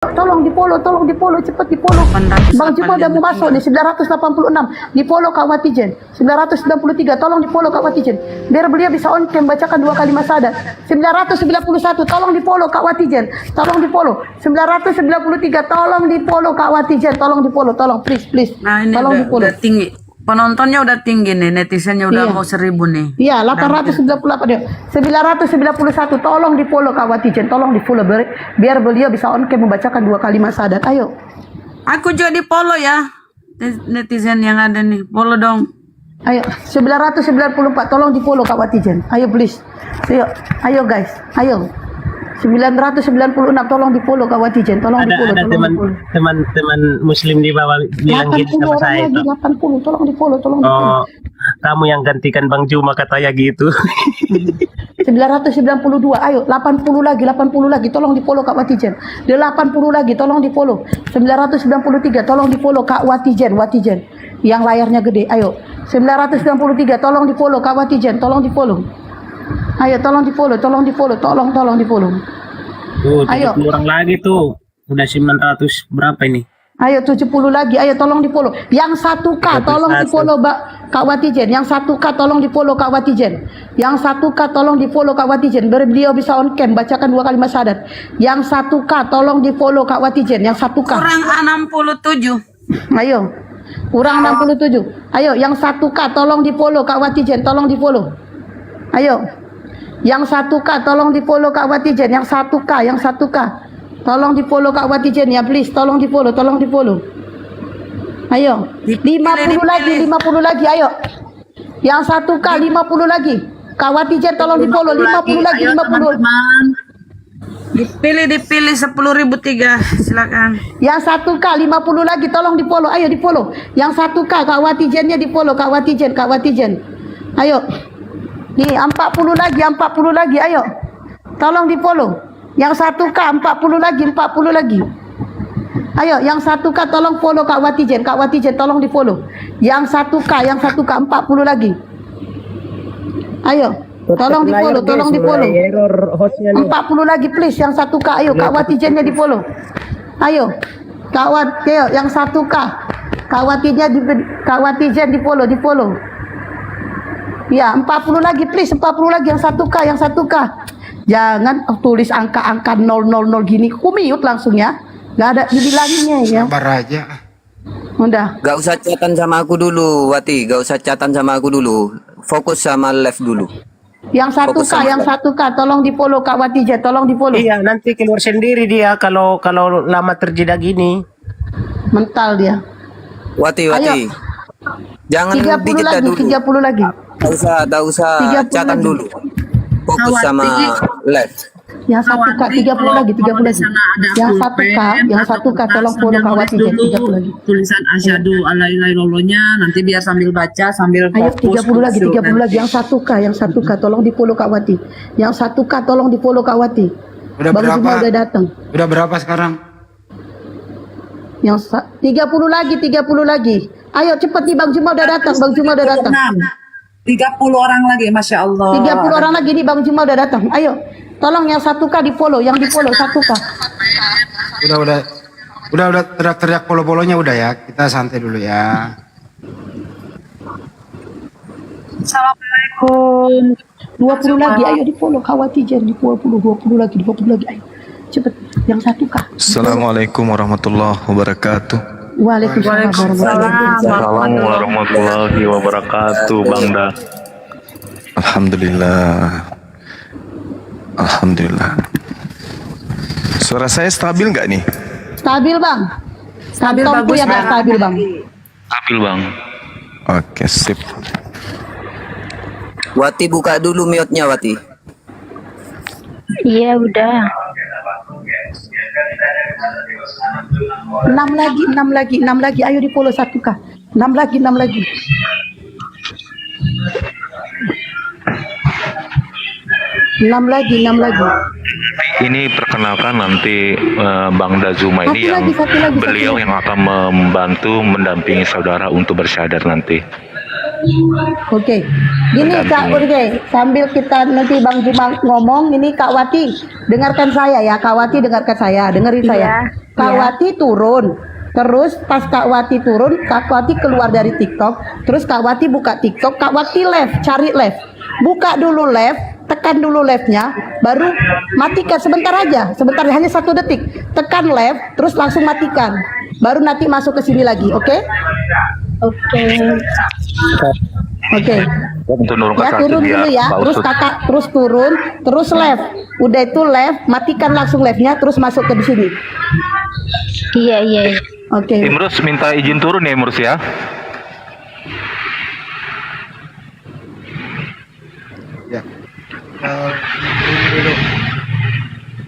Tolong di follow, cepat di follow. Bang Juma udah mau masuk nih 986. Di follow Kak Watijen. 993, tolong di follow Kak Watijen. Biar beliau bisa on cam bacakan 2 kalimat syahadat. 991, tolong di follow Kak Watijen. Tolong di follow. 993, tolong di follow Kak Watijen. Tolong di follow, tolong please. Nah ini tolong di follow. udah tinggi. Penontonnya udah tinggi nih, netizennya udah mau 1000 nih. Iya, 898 dia. 991, tolong di follow Kak Watijen, tolong di follow biar beliau bisa on cam membacakan 2 kalimat syahadat. Ayo. Aku juga di follow ya. Netizen yang ada nih, follow dong. Ayo, 994, tolong di follow Kak Watijen. Ayo please. Ayo guys, ayo. 996, tolong di follow Kak Watijen, tolong di follow. Ada teman muslim di bawah bilang gitu sama saya itu. 80, tolong di follow, tolong di Oh, follow. kamu yang gantikan Bang Juma katanya gitu. 992, ayo 80 lagi, tolong di follow Kak Watijen. 80 lagi, tolong di follow. 993, tolong di follow Kak Watijen, yang layarnya gede. Ayo 993, tolong di follow Kak Watijen, tolong di follow. Ayo tolong di follow, tolong di follow. Tuh, Ayo. 70 orang lagi tuh. Udah 900 berapa ini? Ayo 70 lagi, ayo tolong di follow. Yang 1K tolong di follow Kak Watijen. Yang 1K tolong di follow Kak Watijen. Yang 1K tolong di follow Kak Watijen. Biar beliau bisa on cam bacakan 2 kalimat syahadat. Yang 1K tolong di follow Kak Watijen. Yang 1K. Kurang 67. Ayo. Kurang 67. Ayo yang 1K tolong di follow Kak Watijen, tolong di follow. Ayo. Yang 1K tolong di follow Kak Watijen. Yang 1K. Tolong di follow Kak Watijen ya please, tolong di follow. Ayo. 50 lagi, ayo. Yang 1K 50 lagi. Kak Watijen tolong di follow 50 lagi, 50. Teman-teman. Dipilih 10.003, silakan. Yang 1K 50 lagi, tolong di follow, ayo di follow. Yang 1K Kak Watijennya di follow, Kak Watijen. Ayo. Nih 40 lagi, ayo. Tolong di follow. Yang 1K 40 lagi. Ayo, yang 1K tolong follow Kak Watijen, tolong di follow. Yang 1K 40 lagi. Ayo. Tolong di follow. 40 lagi please, yang 1K, ayo Kak Watijennya di follow. Ayo. Yang 1K. Kak Watijen di follow. Ya, 40 lagi please, 40 lagi yang 1K. Jangan tulis angka-angka 000 gini, kumiut langsung ya. Gak ada dibilanginnya ya. Sabar aja. Udah. Gak usah chatan sama aku dulu, Wati. Fokus sama live dulu. Yang 1K, tolong di follow Kak Watijen, tolong di follow. Iya, nanti keluar sendiri dia kalau lama terjeda gini. Mental dia. Wati. Ayo. Jangan 30 lagi. Tak usah 30 chatan lagi. dulu. Fokus sama live. Yang 1K 30 lagi. Yang 1K, tolong follow Kak Watijen 30 lagi. Tulisan asyhadu alla ilaha illallahnya, nanti biar sambil baca sambil Ayo fokus. 30 lagi. Yang 1K, tolong di follow Kak Wati. Yang 1K tolong di follow Kak Wati. Udah Bang berapa? Juma udah datang. Udah berapa sekarang? Yang 30 lagi. Ayo cepet nih, Bang Juma udah datang. 30 orang lagi, Masya Allah. 30 orang lagi nih, Bang Juma udah datang. Ayo. Tolong yang 1K di follow, 1K. Udah teriak-teriak polo-polonya udah ya. Kita santai dulu ya. Assalamualaikum. 20 lagi, ayo di follow Kak Watijen di 20 lagi, ayo. Cepet, yang 1K. Assalamualaikum warahmatullahi wabarakatuh. Waalaikumsalam warahmatullahi wabarakatuh. Assalamualaikum warahmatullahi wabarakatuh, Bang Da. Alhamdulillah. Suara saya stabil nggak nih? Stabil, Bang. Stabil, Kantongku bagus, yang nggak Bang. stabil, Bang. Stabil, Bang. Oke, sip. Wati buka dulu mute-nya, Wati. Iya udah. 6 lagi, ayo di follow 1K. 6 lagi. 6 lagi. Ini perkenalkan nanti Bang Dazuma ini Satu lagi. beliau yang akan membantu mendampingi saudara untuk bersyahadat nanti. Oke. Gini Kak Urge, sambil kita nanti Bang Juma ngomong, ini Kak Wati, dengarkan saya ya. Kak Wati dengarkan saya, dengerin saya. Kak Wati turun. Terus pas Kak Wati turun, Kak Wati keluar dari TikTok, terus Kak Wati buka TikTok, Kak Wati live, cari live. Buka dulu live, tekan dulu live-nya, baru matikan sebentar aja, sebentar hanya 1 detik. Tekan live, terus langsung matikan. Baru nanti masuk ke sini lagi, oke? Oke. Oke. Ya turun dulu ya, terus kakak terus turun, terus live. Udah itu live, matikan langsung live-nya, terus masuk ke di sini. Iya. Oke. Imrus minta izin turun ya Imrus ya. Ya. Dulu.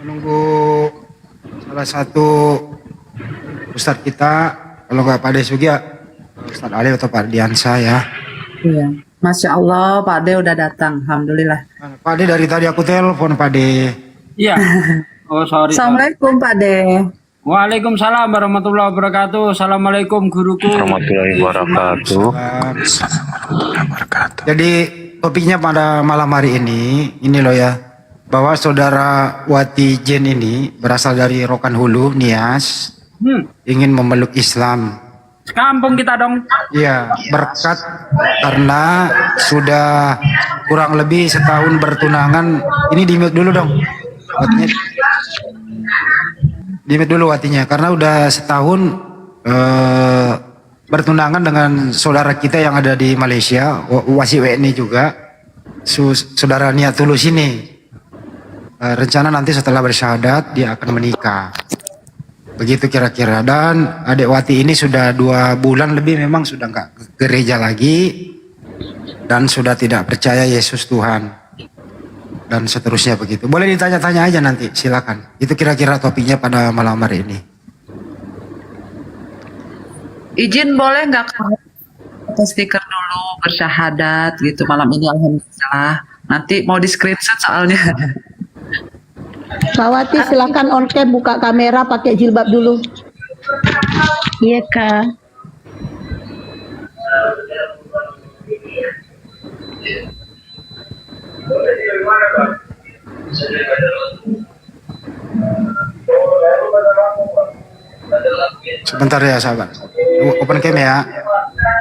Menunggu salah satu Ustadz kita, kalau nggak Pak De Sugi ya, Ustadz Ali atau Pak Diansa ya. Iya. Masya Allah, Pak De udah datang. Alhamdulillah. Pak De dari tadi aku telepon Pak De. Iya. Oh sorry. Assalamualaikum Pak De. Waalaikumsalam warahmatullahi wabarakatuh. Assalamualaikum guruku. Warahmatullahi wabarakatuh. Jadi topiknya pada malam hari ini loh ya, bahwa saudara Wati Jen ini berasal dari Rokan Hulu, Nias, ingin memeluk Islam. Sekampung kita dong. Iya, berkat karena sudah kurang lebih setahun bertunangan. Ini di-mute dulu dong. Watinya. Di-mute dulu Watinya, karena udah setahun bertunangan dengan saudara kita yang ada di Malaysia, Wasi WNI juga, saudara Nia Tulus ini. Rencana nanti setelah bersyahadat dia akan menikah. Begitu kira-kira. Dan adik Wati ini sudah 2 bulan lebih memang sudah nggak ke gereja lagi dan sudah tidak percaya Yesus Tuhan dan seterusnya begitu. Boleh ditanya-tanya aja nanti, silakan. Itu kira-kira topiknya pada malam hari ini. Izin boleh nggak pakai stiker dulu bersyahadat gitu malam ini, alhamdulillah. Nanti mau di screenshot soalnya. Kak Wati silakan on cam, buka kamera, pakai jilbab dulu. Iya Kak. Sebentar ya sahabat. Open cam ya.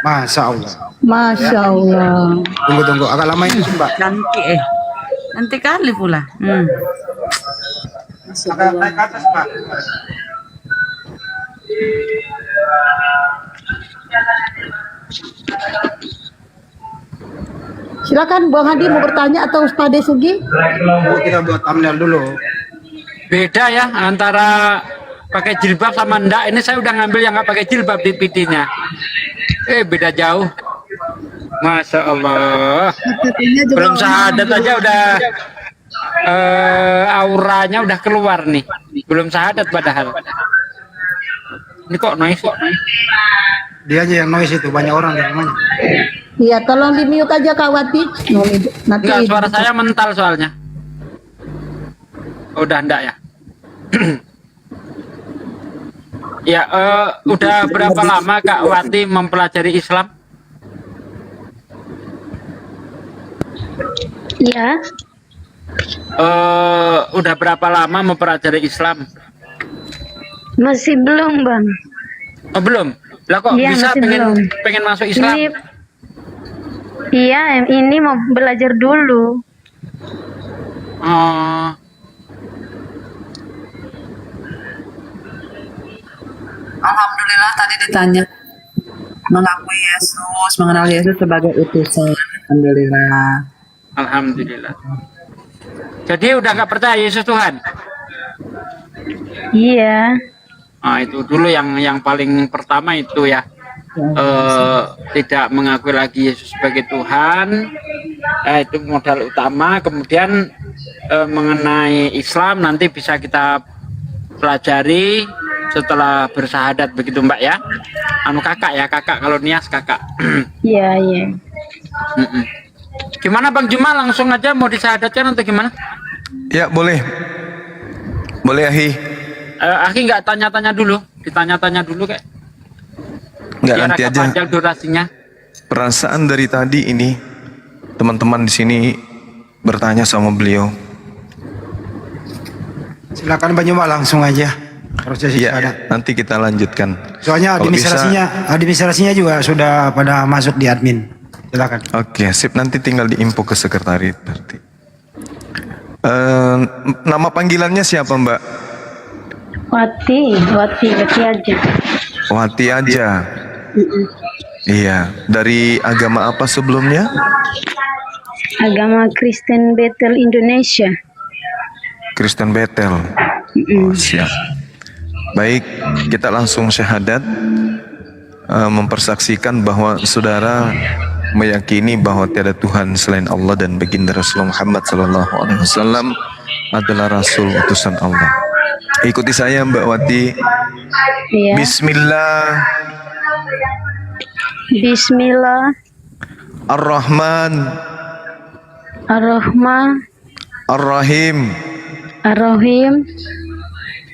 Masya Allah. Masya Allah. Tunggu. Agak lama ini Mbak. Nanti kali pula. Agak naik ke atas Mbak. Silakan Bang Hadi mau bertanya atau Ustaz De Sugi? Kita buat thumbnail dulu. Beda ya antara pakai jilbab sama ndak. Ini saya udah ngambil yang nggak pakai jilbab di PD-nya. Beda jauh. Masya Allah. Belum syahadat aja udah auranya udah keluar nih. Belum syahadat padahal. Ini kok noise? Dia aja yang noise itu, banyak orang di rumahnya. Iya, tolong di mute aja Kak Wati. Nanti Enggak, suara saya mental soalnya. Udah enggak ya? Ya, udah berapa lama Kak Wati mempelajari Islam? Iya, Udah berapa lama mempelajari Islam? masih belum Bang. Oh, belum? Lah kok Iya, bisa masih belum. pengen masuk Islam? Ini mau belajar dulu. Alhamdulillah tadi ditanya mengakui Yesus, mengenal Yesus sebagai utusan. Alhamdulillah. Alhamdulillah. Jadi udah nggak percaya Yesus Tuhan? Iya. Itu dulu yang paling pertama itu ya. Tidak mengakui lagi Yesus sebagai Tuhan. Itu modal utama. Kemudian mengenai Islam nanti bisa kita pelajari setelah bersyahadat begitu Mbak ya. Kakak ya, kakak kalau Nias kakak. Iya. Gimana Bang Juma, langsung aja mau disyahadatkan atau gimana? Ya boleh. Boleh Ahi. Aki nggak tanya-tanya dulu, ditanya-tanya dulu kayak. Nggak Biar nanti agak aja. panjang durasinya. perasaan dari tadi ini teman-teman di sini bertanya sama beliau. Silakan Banyumak langsung aja prosesi Ya, syahadat. nanti kita lanjutkan. Soalnya Kalau bisa- administrasinya juga sudah pada masuk di admin. Silakan. Oke, sip, nanti tinggal diinfo ke sekretariat berarti. Nama panggilannya siapa, Mbak? Wati aja. Wati aja. Iya, dari agama apa sebelumnya? Agama Kristen Bethel Indonesia. Kristen Bethel. Oh, siap. Baik, kita langsung syahadat, mempersaksikan bahwa saudara meyakini bahwa tiada Tuhan selain Allah dan baginda Rasulullah Muhammad SAW adalah Rasul utusan Allah. Ikuti saya, Mbak Wati. Iya. Bismillah Bismillah ar-Rahman ar-Rahman ar-Rahim. ar-Rahim.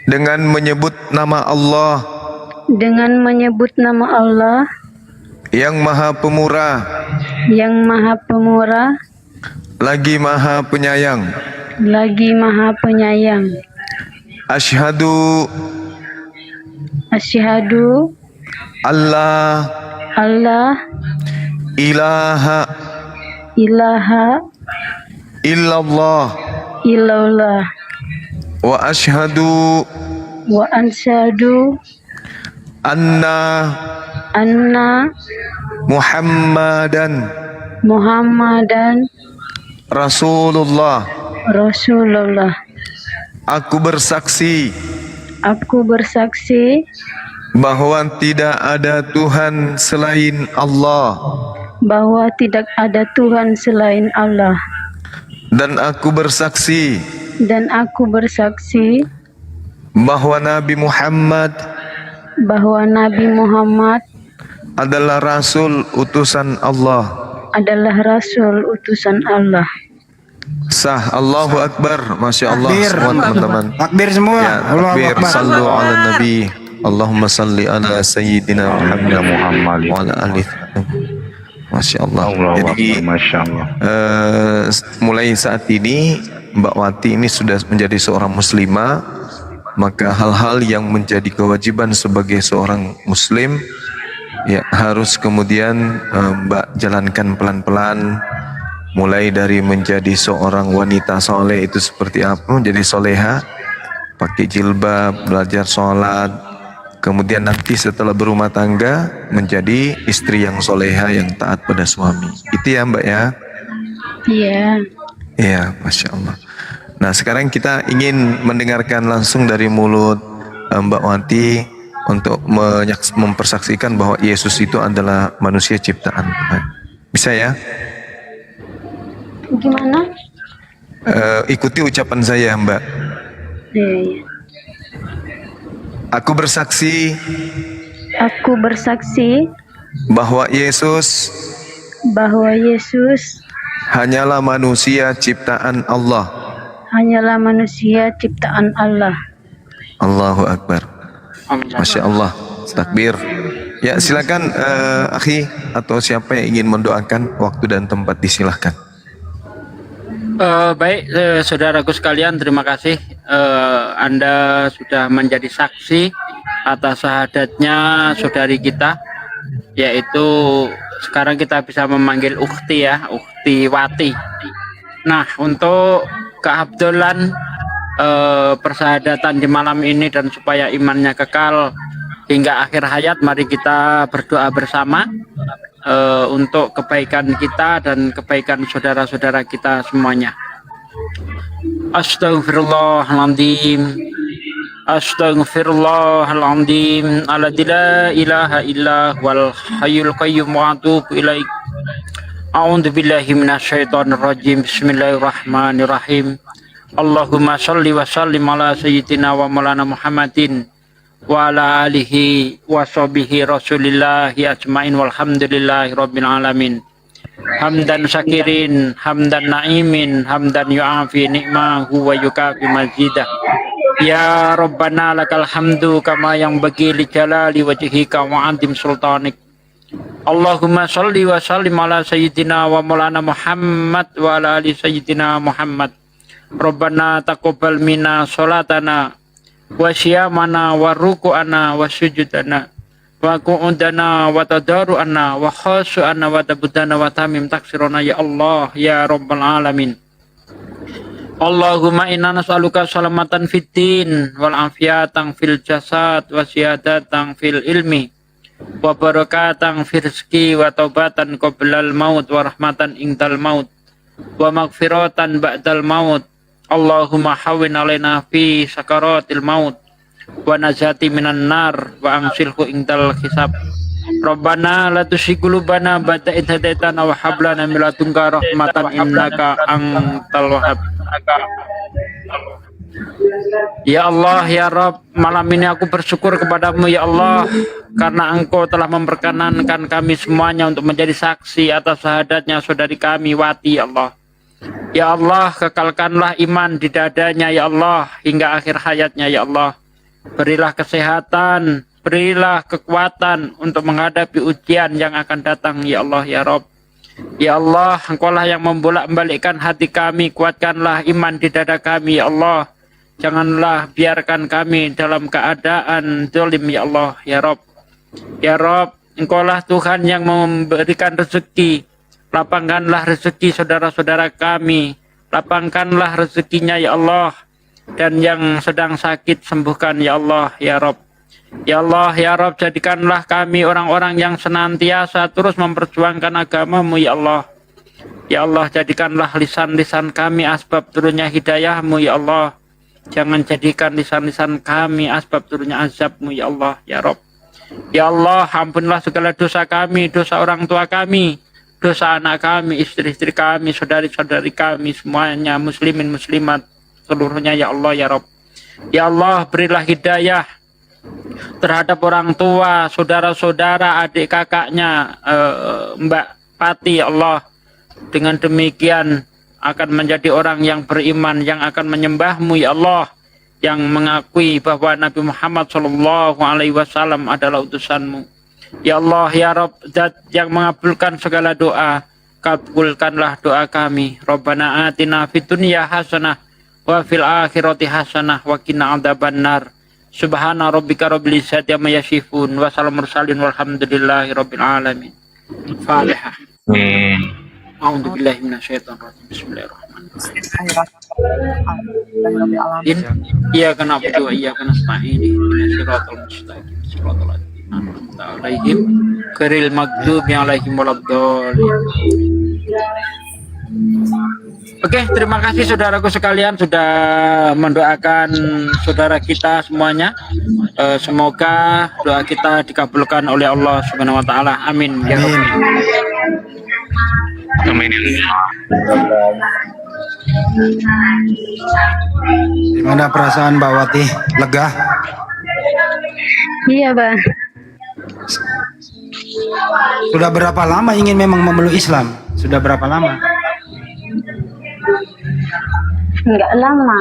Dengan menyebut nama Allah Dengan menyebut nama Allah yang Maha Pemurah yang Maha Pemurah lagi Maha Penyayang. lagi Maha Penyayang. Asyhadu Asyhadu Allah Allah ilaha ilaha illallah illallah wa asyhadu wa ansyadu anna anna Muhammadan Muhammadan Rasulullah. Rasulullah. Aku bersaksi Aku bersaksi bahwa tidak ada Tuhan selain Allah, bahwa tidak ada Tuhan selain Allah, dan aku bersaksi dan aku bersaksi bahwa Nabi Muhammad bahwa Nabi Muhammad adalah Rasul utusan Allah. adalah Rasul utusan Allah. Sah. Allahu Akbar. Masya Allah. Takbir. Semua teman-teman. Takbir semua. Ya, Allahu takbir. Akbar. Sallu ala Nabi. Allahumma salli ala Sayyidina Muhammad wa ala alihi. Masya Allah. Jadi mulai saat ini Mbak Wati ini sudah menjadi seorang muslimah, maka hal-hal yang menjadi kewajiban sebagai seorang muslim ya harus kemudian Mbak jalankan pelan-pelan, mulai dari menjadi seorang wanita soleh itu seperti apa, menjadi soleha, pakai jilbab, belajar sholat, kemudian nanti setelah berumah tangga menjadi istri yang soleha yang taat pada suami. Itu ya Mbak ya. Iya. Iya, Masya Allah. Nah sekarang kita ingin mendengarkan langsung dari mulut Mbak Wati untuk mempersaksikan bahwa Yesus itu adalah manusia ciptaan Tuhan. Bisa ya? Gimana? Ikuti ucapan saya Mbak. Iya. Aku bersaksi Aku bersaksi bahwa Yesus bahwa Yesus hanyalah manusia ciptaan Allah. hanyalah manusia ciptaan Allah. Allahu Akbar. Masya Allah. Takbir. Ya silakan akhi atau siapa yang ingin mendoakan, waktu dan tempat disilahkan. Baik, saudaraku sekalian, terima kasih Anda sudah menjadi saksi atas syahadatnya saudari kita, yaitu sekarang kita bisa memanggil Ukhti ya, Ukhti Wati. Nah, untuk keabdolan persahadatan di malam ini dan supaya imannya kekal hingga akhir hayat, mari kita berdoa bersama untuk kebaikan kita dan kebaikan saudara-saudara kita semuanya. Astaghfirullahaladzim, astaghfirullahaladzim, alladzi la ilaha illa wal hayyul qayyum wa atubu ilaik. A'udzu billahi minasyaitonir rajim. Bismillahirrahmanirrahim. Allahumma shalli wa sallim ala sayyidina wa maulana Muhammadin wa ala alihi wa sahbihi rasulillahi ajmain walhamdulillahi rabbil alamin. Hamdan syakirin, hamdan na'imin, hamdan yu'afi ni'mahu wa yukafi mazidah. Ya Rabbana lakal hamdu kama yang bagi li jalali wajhika wa antim sultanik. Allahumma sholli wa sallim ala sayyidina wa maulana Muhammad wa ala ali sayyidina Muhammad. Rabbana taqabbal minna sholatana wa syiyamana wa ruku'ana wa sujudana wa qu'udana wa tadaru'ana wa khushu'ana wa tabudana wa tamim taksirona ya Allah ya Rabbal Alamin. Allahumma inna nas'aluka salamatan fid din wal afiyatan fil jasad wa siyadatan fil ilmi wa barakatan fil rizqi wa taubatan qoblal maut wa rahmatan indal maut wa maghfiratan ba'dal maut. Allahumma hawwin alaina fi sakaratil maut wa najati minan nar wa angsilhu indal hisab. Rabbana la tuzigh qulubana ba'da idh hadaitana wa hab lana min ladunka rahmatan innaka antal wahhab. Ya Allah, ya Rabb, malam ini aku bersyukur kepadamu ya Allah, karena Engkau telah memperkenankan kami semuanya untuk menjadi saksi atas syahadatnya saudari kami Wati ya Allah. Ya Allah, kekalkanlah iman di dadanya ya Allah hingga akhir hayatnya ya Allah. Berilah kesehatan, berilah kekuatan untuk menghadapi ujian yang akan datang ya Allah ya Rabb. Ya Allah, Engkaulah yang membolak-balikkan hati kami, kuatkanlah iman di dada kami ya Allah. Janganlah biarkan kami dalam keadaan zalim ya Allah ya Rabb. Ya Rabb, Engkaulah Tuhan yang memberikan rezeki. Lapangkanlah rezeki saudara-saudara kami. Lapangkanlah rezekinya ya Allah. Dan yang sedang sakit sembuhkan ya Allah ya Rabb. Ya Allah ya Rabb, jadikanlah kami orang-orang yang senantiasa terus memperjuangkan agamamu ya Allah. Ya Allah, jadikanlah lisan-lisan kami asbab turunnya hidayahmu ya Allah. Jangan jadikan lisan-lisan kami asbab turunnya azabmu ya Allah ya Rabb. Ya Allah, ampunlah segala dosa kami, dosa orang tua kami, dosa anak kami, istri-istri kami, saudari-saudari kami, semuanya muslimin muslimat seluruhnya ya Allah ya Rabb. Ya Allah, berilah hidayah terhadap orang tua, saudara-saudara, adik kakaknya, Mbak Pati ya Allah. Dengan demikian akan menjadi orang yang beriman, yang akan menyembahmu ya Allah, yang mengakui bahwa Nabi Muhammad SAW adalah utusanmu. Ya Allah ya Rabb, Zat yang mengabulkan segala doa, kabulkanlah doa kami. Rabbana atina fid dunya hasanah wa fil akhirati hasanah wa qina adzabannar. Subhana rabbika rabbil izzati amma yasifun wa salamun mursalin walhamdulillahi rabbil alamin. Fatihah. A'udzu billahi minasyaitonir rajim. Bismillahirrahmanirrahim. Iyyaka na'budu wa iyyaka nasta'in. Ihdinas siratal mustaqim. Siratal ladzina an'amta 'alaihim ghairil maghdubi 'alaihim waladdallin. Oke, terima kasih saudaraku sekalian sudah mendoakan saudara kita semuanya. Semoga doa kita dikabulkan oleh Allah Subhanahu wa taala. Amin. Ya Rabbal Amin. Gimana perasaan Mbak Wati? Lega? Iya, Bang. Sudah berapa lama ingin memang memeluk Islam? Sudah berapa lama? Enggak lama.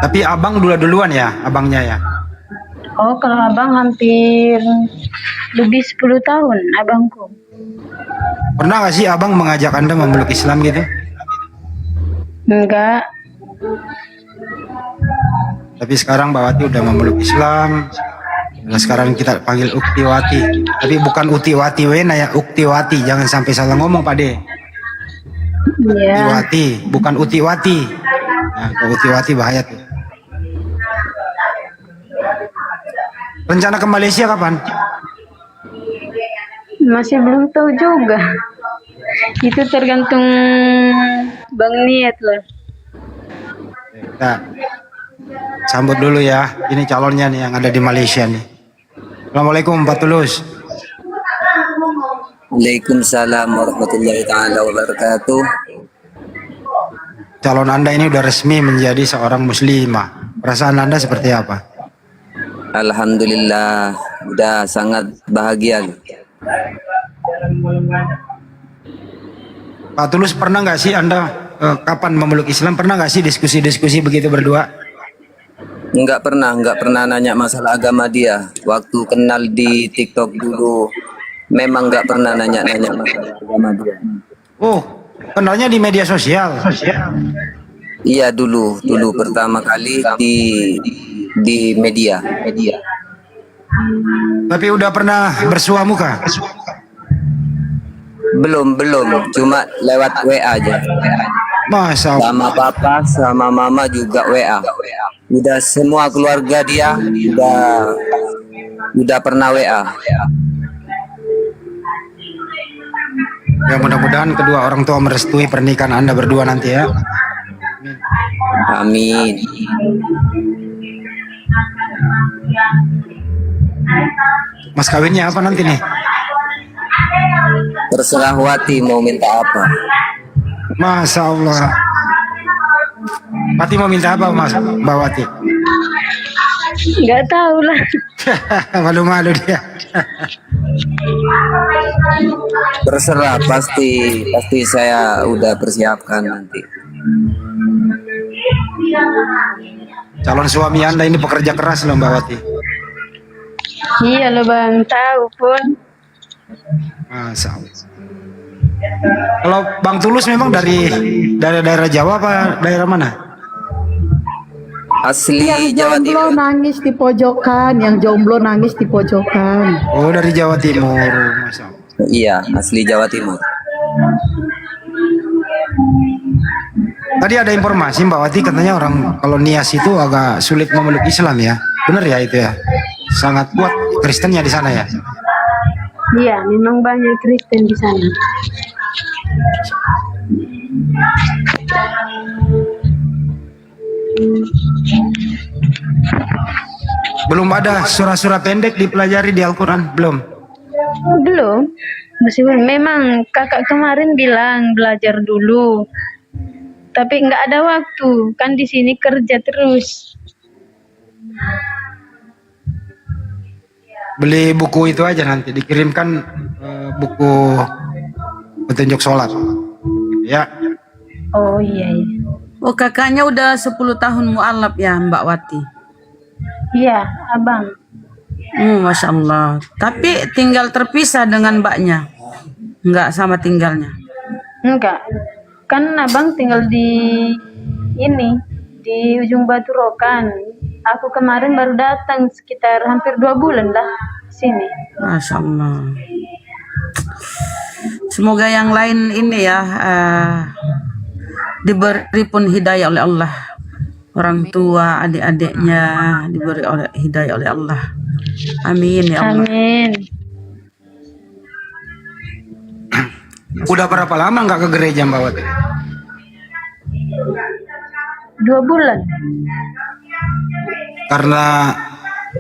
Tapi abang duluan ya, abangnya ya? Oh, kalau abang hampir lebih 10 tahun, abangku. Pernah nggak sih abang mengajak anda memeluk Islam gitu? Enggak. Tapi sekarang Mbak Wati udah memeluk Islam. Nah, sekarang kita panggil Uktiwati. Tapi bukan Utiwati Wena ya, Uktiwati. Jangan sampai salah ngomong Pak De. Iya. Utiwati, bukan Utiwati. Nah, kalau Utiwati bahaya tuh. Rencana ke Malaysia kapan? Masih belum tahu juga. Itu tergantung Bang Niat lah. Kita sambut dulu ya. Ini calonnya nih yang ada di Malaysia nih. Assalamualaikum Pak Tulus. Waalaikumsalam warahmatullahi taala wabarakatuh. Calon Anda ini udah resmi menjadi seorang muslimah. Perasaan Anda seperti apa? Alhamdulillah, udah sangat bahagia. Pak Tulus, pernah nggak sih Anda kapan memeluk Islam? Pernah nggak sih diskusi-diskusi begitu berdua? Nggak pernah nanya masalah agama dia. Waktu kenal di TikTok dulu, memang nggak pernah nanya-nanya masalah agama dia. Oh, kenalnya di media sosial. Iya dulu pertama kali di media. Tapi udah pernah bersua muka? Belum, cuma lewat WA aja. Masa Allah. Sama papa, sama mama juga WA. Udah semua keluarga dia udah pernah WA. Ya mudah-mudahan kedua orang tua merestui pernikahan Anda berdua nanti ya. Amin. Mas kawinnya apa nanti nih? Terserah Wati mau minta apa. Masya Allah. Wati mau minta apa Mas Mbak Wati? Nggak tahu lah. Malu-malu dia. Terserah, pasti saya udah persiapkan nanti. Calon suami Anda ini pekerja keras loh Mbak Wati. Iya loh bang, tahu pun. Masya Allah. Kalau Bang Tulus memang dari daerah Jawa apa daerah mana? Asli Yang Jawa jomblo Timur. nangis di pojokan, yang jomblo nangis di pojokan. Oh dari Jawa Timur. Masya Allah. Iya, asli Jawa Timur. Tadi ada informasi Mbak Wati katanya orang kalau Nias itu agak sulit memeluk Islam ya. Benar ya itu ya? Sangat kuat Kristennya di sana ya. Iya, memang banyak Kristen di sana. Belum ada surah-surah pendek dipelajari di Al-Quran? Belum? Belum, masih belum. Memang kakak kemarin bilang belajar dulu, tapi nggak ada waktu. Kan di sini kerja terus. Beli buku itu aja nanti dikirimkan buku petunjuk sholat. Ya. Oh iya, iya. Oh kakaknya udah 10 tahun mualaf ya Mbak Wati? Iya, abang. Masya Allah. Tapi tinggal terpisah dengan mbaknya? Enggak sama tinggalnya? Enggak. Kan abang tinggal di ujung Batu Rokan. Aku kemarin baru datang sekitar hampir 2 bulan lah sini. Masya Allah. Semoga yang lain ini ya diberi pun hidayah oleh Allah. Orang tua, adik-adiknya diberi hidayah oleh Allah. Amin ya Allah. Amin. Udah berapa lama nggak ke gereja Mbak Wati? 2 bulan. Karena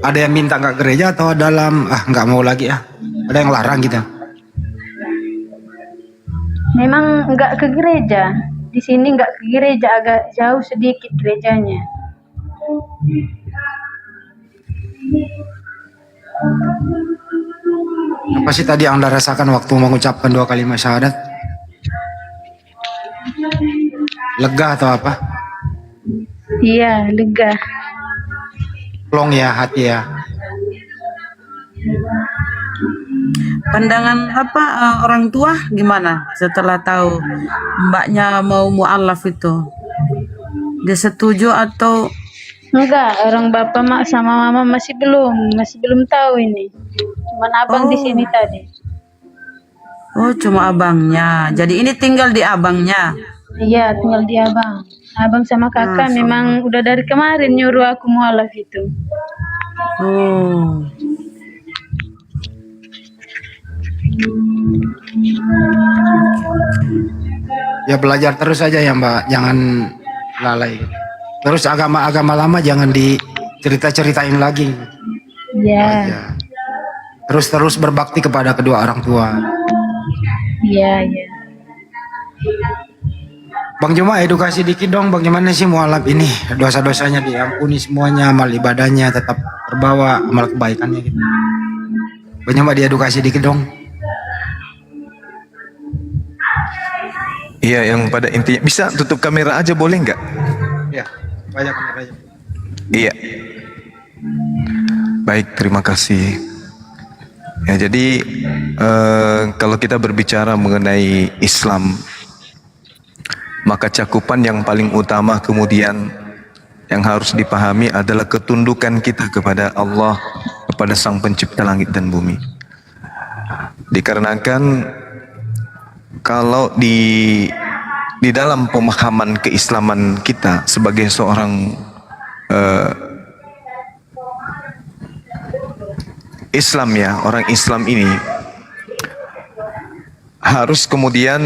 ada yang minta nggak gereja atau dalam nggak mau lagi ada yang larang gitu? Memang enggak ke gereja. Di sini enggak ke gereja, agak jauh sedikit gerejanya. Apa sih tadi yang Anda rasakan waktu mengucapkan 2 kalimat syahadat? Lega atau apa? Iya, lega. Plong ya hati ya. Pandangan orang tua gimana setelah tahu mbaknya mau mualaf itu? Dia setuju atau Enggak, orang bapak mak sama mama masih belum tahu ini. Cuman abang di sini tadi. oh cuma abangnya? Jadi ini tinggal di abangnya? Iya, tinggal di abang. Abang sama kakak memang udah dari kemarin nyuruh aku mualaf itu. Oh. Ya belajar terus aja ya Mbak, jangan lalai. Terus agama-agama lama jangan dicerita-ceritain lagi. Iya. Aja. Terus berbakti kepada kedua orang tua. Iya, iya. Bang Juma edukasi dikit dong, bagaimana sih mualaf ini? Dosa-dosanya diampuni semuanya, amal ibadahnya tetap terbawa, amal kebaikannya gitu. Bang Juma diedukasi dikit dong. Iya, yang pada intinya bisa tutup kamera aja boleh nggak? Ya, banyak kamera aja. Iya. Baik, terima kasih. Ya, jadi kalau kita berbicara mengenai Islam, maka cakupan yang paling utama kemudian yang harus dipahami adalah ketundukan kita kepada Allah, kepada Sang Pencipta langit dan bumi. Dikarenakan kalau di dalam pemahaman keislaman kita sebagai seorang Islam, ya, orang Islam ini harus kemudian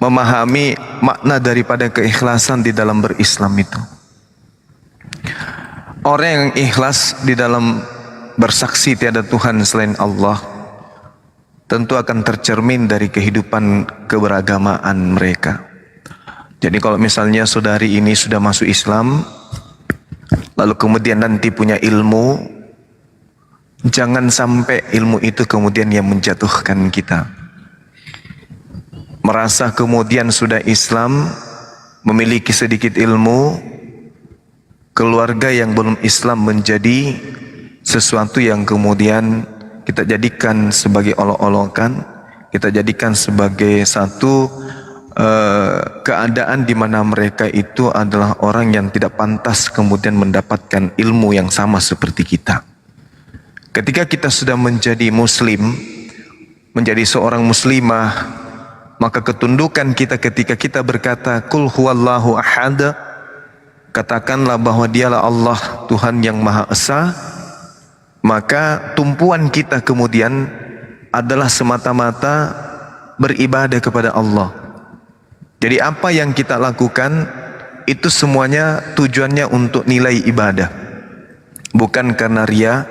memahami makna daripada keikhlasan di dalam berislam itu. Orang yang ikhlas di dalam bersaksi tiada Tuhan selain Allah tentu akan tercermin dari kehidupan keberagamaan mereka. Jadi kalau misalnya saudari ini sudah masuk Islam, lalu kemudian nanti punya ilmu, jangan sampai ilmu itu kemudian yang menjatuhkan kita. Merasa kemudian sudah Islam, memiliki sedikit ilmu, keluarga yang belum Islam menjadi sesuatu yang kemudian kita jadikan sebagai olok-olokan, kita jadikan sebagai satu keadaan di mana mereka itu adalah orang yang tidak pantas kemudian mendapatkan ilmu yang sama seperti kita. Ketika kita sudah menjadi muslim, menjadi seorang muslimah, maka ketundukan kita ketika kita berkata Qul huwallahu ahad, katakanlah bahwa dialah Allah, Tuhan yang Maha Esa, maka tumpuan kita kemudian adalah semata-mata beribadah kepada Allah. Jadi apa yang kita lakukan itu semuanya tujuannya untuk nilai ibadah, bukan karena ria,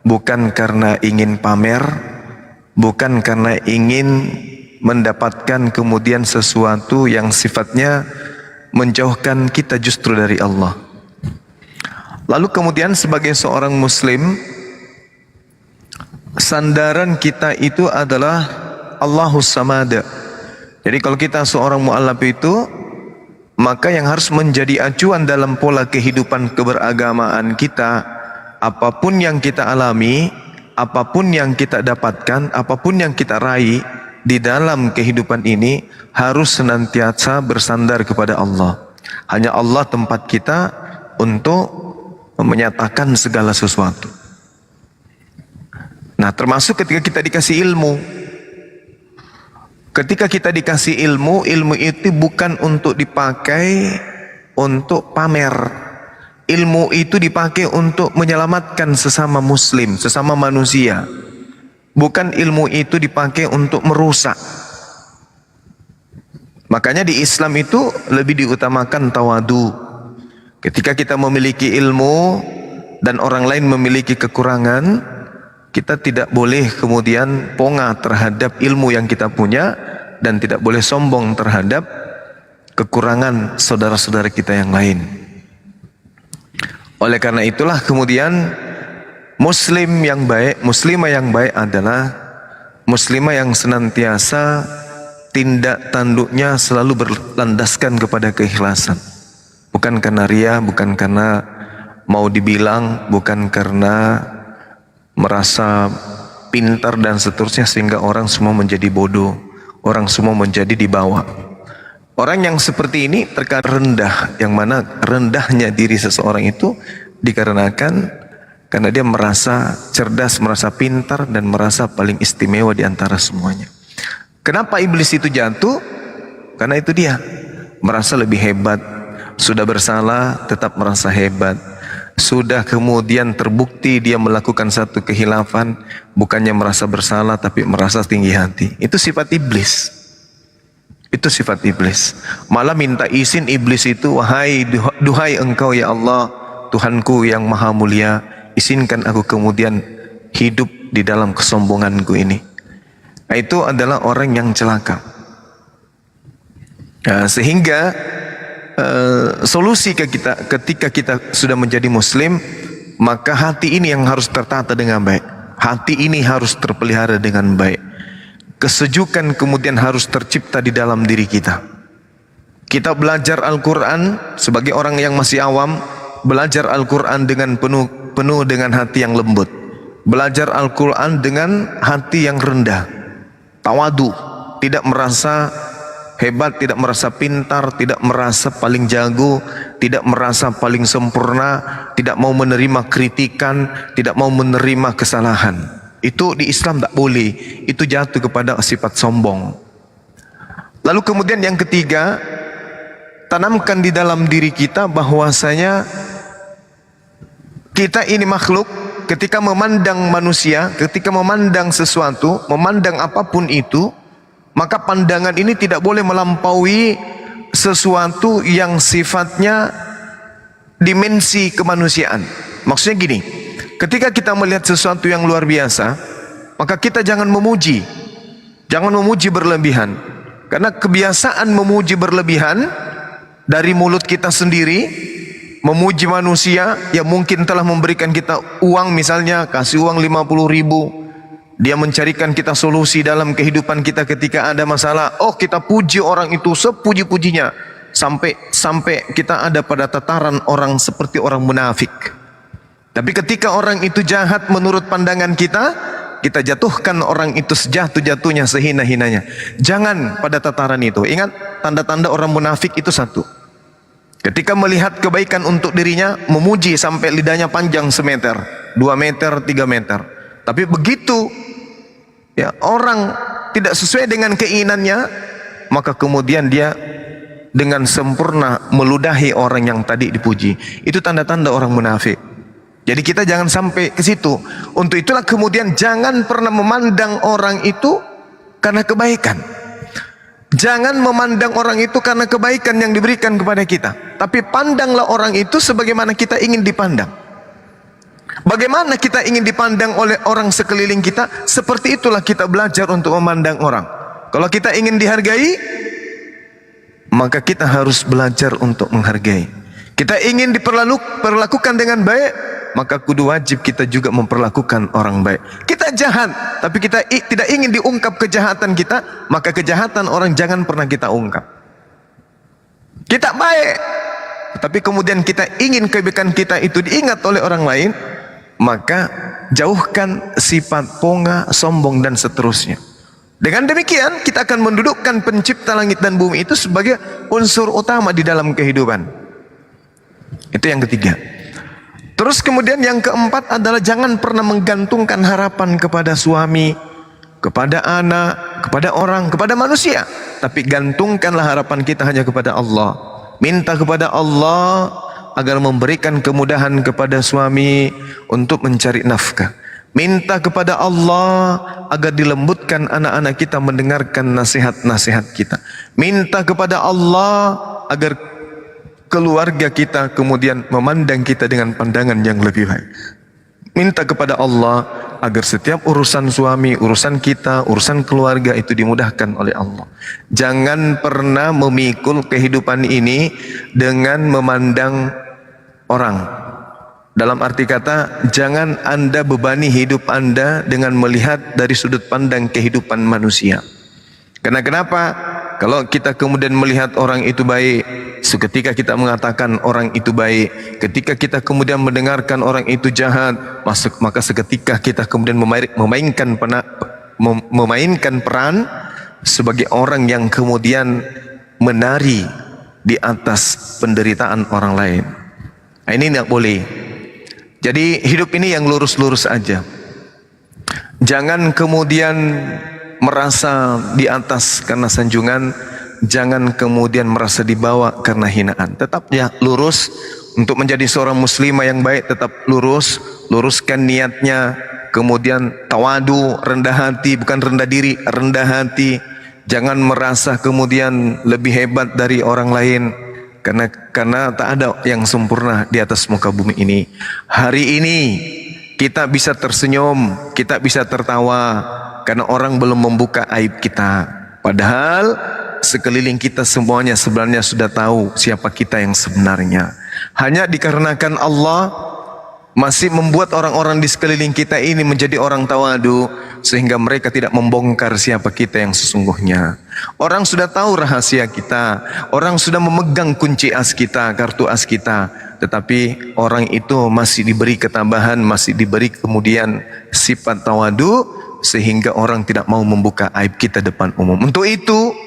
bukan karena ingin pamer, bukan karena ingin mendapatkan kemudian sesuatu yang sifatnya menjauhkan kita justru dari Allah. Lalu kemudian sebagai seorang muslim, sandaran kita itu adalah Allahus Samad. Jadi kalau kita seorang mu'allaf itu, maka yang harus menjadi acuan dalam pola kehidupan keberagamaan kita, apapun yang kita alami, apapun yang kita dapatkan, apapun yang kita raih di dalam kehidupan ini, harus senantiasa bersandar kepada Allah. Hanya Allah tempat kita untuk menyatakan segala sesuatu. Nah, termasuk ketika kita dikasih ilmu. Ketika kita dikasih ilmu, ilmu itu bukan untuk dipakai untuk pamer. Ilmu itu dipakai untuk menyelamatkan sesama muslim, sesama manusia. Bukan ilmu itu dipakai untuk merusak. Makanya di Islam itu lebih diutamakan tawadu. Ketika kita memiliki ilmu dan orang lain memiliki kekurangan, kita tidak boleh kemudian pongah terhadap ilmu yang kita punya dan tidak boleh sombong terhadap kekurangan saudara-saudara kita yang lain. Oleh karena itulah kemudian muslim yang baik, muslimah yang baik adalah muslimah yang senantiasa tindak tanduknya selalu berlandaskan kepada keikhlasan. Bukan karena ria, bukan karena mau dibilang, bukan karena merasa pintar dan seterusnya sehingga orang semua menjadi bodoh, orang semua menjadi di bawah. Orang yang seperti ini terkadang rendah, yang mana rendahnya diri seseorang itu dikarenakan karena dia merasa cerdas, merasa pintar, dan merasa paling istimewa di antara semuanya. Kenapa iblis itu jatuh? Karena itu dia merasa lebih hebat. Sudah bersalah tetap merasa hebat. Sudah kemudian terbukti dia melakukan satu kehilafan, bukannya merasa bersalah tapi merasa tinggi hati. Itu sifat iblis. Itu sifat iblis. Malah minta izin iblis itu, wahai duhai engkau ya Allah, Tuhanku yang maha mulia, izinkan aku kemudian hidup di dalam kesombonganku ini. Nah, itu adalah orang yang celaka. Nah, sehingga solusi ketika kita sudah menjadi muslim, maka hati ini yang harus tertata dengan baik. Hati ini harus terpelihara dengan baik. Kesejukan kemudian harus tercipta di dalam diri kita. Kita belajar Al-Quran sebagai orang yang masih awam, belajar Al-Quran dengan penuh dengan hati yang lembut. Belajar Al-Quran dengan hati yang rendah. Tawadu, tidak merasa hebat, tidak merasa pintar, tidak merasa paling jago, tidak merasa paling sempurna, tidak mau menerima kritikan, tidak mau menerima kesalahan. Itu di Islam tak boleh. Itu jatuh kepada sifat sombong. Lalu kemudian yang ketiga, tanamkan di dalam diri kita bahwasanya kita ini makhluk. Ketika memandang manusia, ketika memandang sesuatu, memandang apapun itu, maka pandangan ini tidak boleh melampaui sesuatu yang sifatnya dimensi kemanusiaan. Maksudnya gini, ketika kita melihat sesuatu yang luar biasa, maka kita jangan memuji. Jangan memuji berlebihan. Karena kebiasaan memuji berlebihan dari mulut kita sendiri, memuji manusia yang mungkin telah memberikan kita uang, misalnya kasih uang 50.000, dia mencarikan kita solusi dalam kehidupan kita ketika ada masalah. Oh, kita puji orang itu sepuji-pujinya sampai kita ada pada tataran orang seperti orang munafik. Tapi ketika orang itu jahat menurut pandangan kita, kita jatuhkan orang itu sejatuh-jatuhnya, sehina-hinanya. Jangan pada tataran itu. Ingat, tanda-tanda orang munafik itu satu. Ketika melihat kebaikan untuk dirinya, memuji sampai lidahnya panjang semeter, 2 meter, 3 meter. Tapi begitu ya orang tidak sesuai dengan keinginannya, maka kemudian dia dengan sempurna meludahi orang yang tadi dipuji. Itu tanda-tanda orang munafik. Jadi kita jangan sampai ke situ. Untuk itulah kemudian jangan pernah memandang orang itu karena kebaikan. Jangan memandang orang itu karena kebaikan yang diberikan kepada kita. Tapi pandanglah orang itu sebagaimana kita ingin dipandang. Bagaimana kita ingin dipandang oleh orang sekeliling kita, seperti itulah kita belajar untuk memandang orang. Kalau kita ingin dihargai, maka kita harus belajar untuk menghargai. Kita ingin diperlakukan dengan baik, maka kudu wajib kita juga memperlakukan orang baik. Kita jahat, tapi kita tidak ingin diungkap kejahatan kita, maka kejahatan orang jangan pernah kita ungkap. Kita baik, tapi kemudian kita ingin kebaikan kita itu diingat oleh orang lain, maka jauhkan sifat ponga, sombong dan seterusnya. Dengan demikian kita akan mendudukkan pencipta langit dan bumi itu sebagai unsur utama di dalam kehidupan. Itu yang ketiga. Terus kemudian yang keempat adalah jangan pernah menggantungkan harapan kepada suami, kepada anak, kepada orang, kepada manusia. Tapi gantungkanlah harapan kita hanya kepada Allah. Minta kepada Allah agar memberikan kemudahan kepada suami untuk mencari nafkah. Minta kepada Allah agar dilembutkan anak-anak kita mendengarkan nasihat-nasihat kita. Minta kepada Allah agar keluarga kita kemudian memandang kita dengan pandangan yang lebih baik. Minta kepada Allah agar setiap urusan suami, urusan kita, urusan keluarga itu dimudahkan oleh Allah. Jangan pernah memikul kehidupan ini dengan memandang orang. Dalam arti kata, jangan Anda bebani hidup Anda dengan melihat dari sudut pandang kehidupan manusia. Karena kenapa? Kalau kita kemudian melihat orang itu baik, seketika kita mengatakan orang itu baik. Ketika kita kemudian mendengarkan orang itu jahat, maka seketika kita kemudian memainkan peran sebagai orang yang kemudian menari di atas penderitaan orang lain. Nah, ini tidak boleh. Jadi hidup ini yang lurus-lurus aja. Jangan kemudian merasa di atas karena sanjungan, jangan kemudian merasa di bawah karena hinaan. Tetap ya lurus. Untuk menjadi seorang muslimah yang baik, tetap lurus, luruskan niatnya, kemudian tawadu, rendah hati, bukan rendah diri, rendah hati. Jangan merasa kemudian lebih hebat dari orang lain, karena tak ada yang sempurna di atas muka bumi ini. Hari ini kita bisa tersenyum, kita bisa tertawa karena orang belum membuka aib kita. Padahal sekeliling kita semuanya sebenarnya sudah tahu siapa kita yang sebenarnya. Hanya dikarenakan Allah masih membuat orang-orang di sekeliling kita ini menjadi orang tawadu, sehingga mereka tidak membongkar siapa kita yang sesungguhnya. Orang sudah tahu rahasia kita, orang sudah memegang kunci as kita, kartu as kita, tetapi orang itu masih diberi ketambahan, masih diberi kemudian sifat tawadu, sehingga orang tidak mau membuka aib kita depan umum. Untuk itu,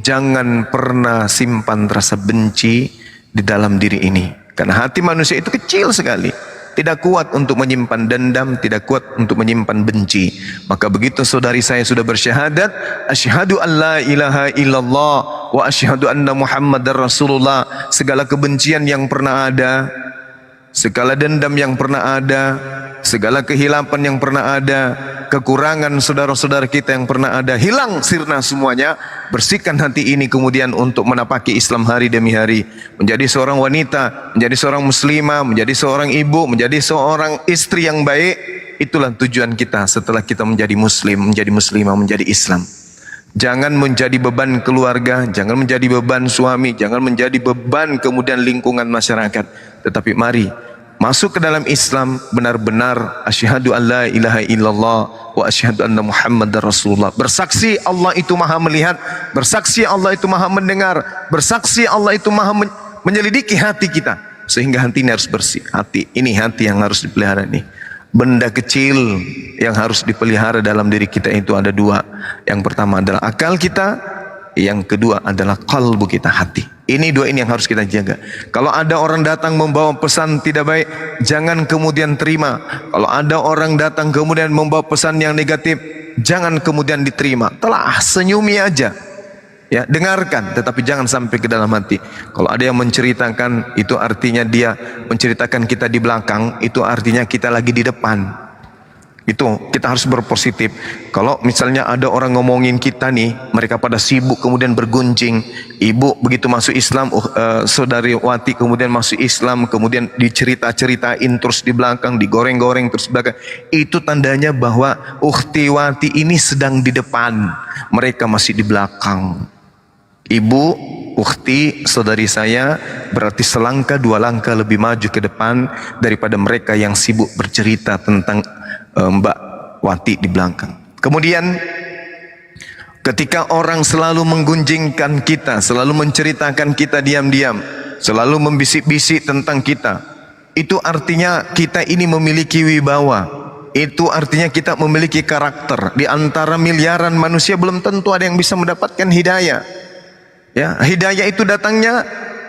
jangan pernah simpan rasa benci di dalam diri ini, karena hati manusia itu kecil sekali, tidak kuat untuk menyimpan dendam, tidak kuat untuk menyimpan benci. Maka begitu saudari saya sudah bersyahadat, asyhadu an la ilaha illallah wa asyhadu anna muhammadar rasulullah, segala kebencian yang pernah ada, segala dendam yang pernah ada, segala kehilapan yang pernah ada, kekurangan saudara-saudara kita yang pernah ada, hilang sirna semuanya. Bersihkan hati ini kemudian untuk menapaki Islam hari demi hari, menjadi seorang wanita, menjadi seorang muslimah, menjadi seorang ibu, menjadi seorang istri yang baik. Itulah tujuan kita setelah kita menjadi muslim, menjadi muslimah, menjadi Islam. Jangan menjadi beban keluarga, jangan menjadi beban suami, jangan menjadi beban kemudian lingkungan masyarakat, tetapi mari masuk ke dalam Islam benar-benar asyhadu an la ilaha illallah wa asyhadu anna muhammadar rasulullah. Bersaksi Allah itu maha melihat, bersaksi Allah itu maha mendengar, bersaksi Allah itu maha menyelidiki hati kita, sehingga hati ini harus bersih. Hati ini hati yang harus dipelihara nih. Benda kecil yang harus dipelihara dalam diri kita itu ada dua. Yang pertama adalah akal kita, yang kedua adalah qalbu kita, hati. Ini dua ini yang harus kita jaga. Kalau ada orang datang membawa pesan tidak baik, jangan kemudian terima. Kalau ada orang datang kemudian membawa pesan yang negatif, jangan kemudian diterima. Telah, senyumi aja. Ya, dengarkan, tetapi jangan sampai ke dalam hati. Kalau ada yang menceritakan, itu artinya dia menceritakan kita di belakang, itu artinya kita lagi di depan. Itu kita harus berpositif. Kalau misalnya ada orang ngomongin kita nih, mereka pada sibuk kemudian bergunjing. Ibu begitu masuk Islam, saudari Wati kemudian masuk Islam, kemudian dicerita-ceritain terus di belakang, digoreng-goreng terus di belakang. Itu tandanya bahwa ukhti Wati ini sedang di depan, mereka masih di belakang. Ibu, ukhti, saudari saya berarti selangkah dua langkah lebih maju ke depan daripada mereka yang sibuk bercerita tentang Mbak Wati di belakang. Kemudian ketika orang selalu menggunjingkan kita, selalu menceritakan kita diam-diam, selalu membisik-bisik tentang kita, itu artinya kita ini memiliki wibawa. Itu artinya kita memiliki karakter. Di antara miliaran manusia belum tentu ada yang bisa mendapatkan hidayah. Ya, hidayah itu datangnya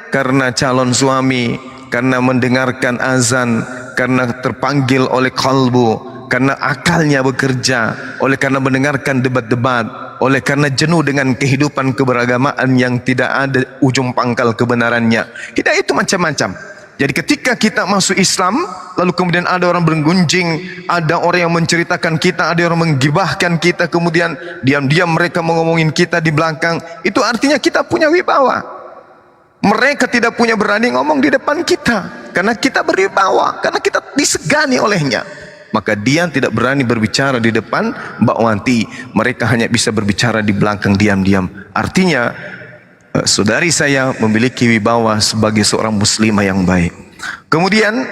karena calon suami, karena mendengarkan azan, karena terpanggil oleh kalbu, karena akalnya bekerja, oleh karena mendengarkan debat-debat, oleh karena jenuh dengan kehidupan keberagamaan yang tidak ada ujung pangkal kebenarannya. Hidayah itu macam-macam. Jadi ketika kita masuk Islam, lalu kemudian ada orang bergunjing, ada orang yang menceritakan kita, ada orang menggibahkan kita, kemudian diam-diam mereka mengomongin kita di belakang, itu artinya kita punya wibawa. Mereka tidak punya berani ngomong di depan kita, karena kita berwibawa, karena kita disegani olehnya. Maka dia tidak berani berbicara di depan Mbak Wanti, mereka hanya bisa berbicara di belakang diam-diam. Artinya saudari saya memiliki wibawa sebagai seorang muslimah yang baik. Kemudian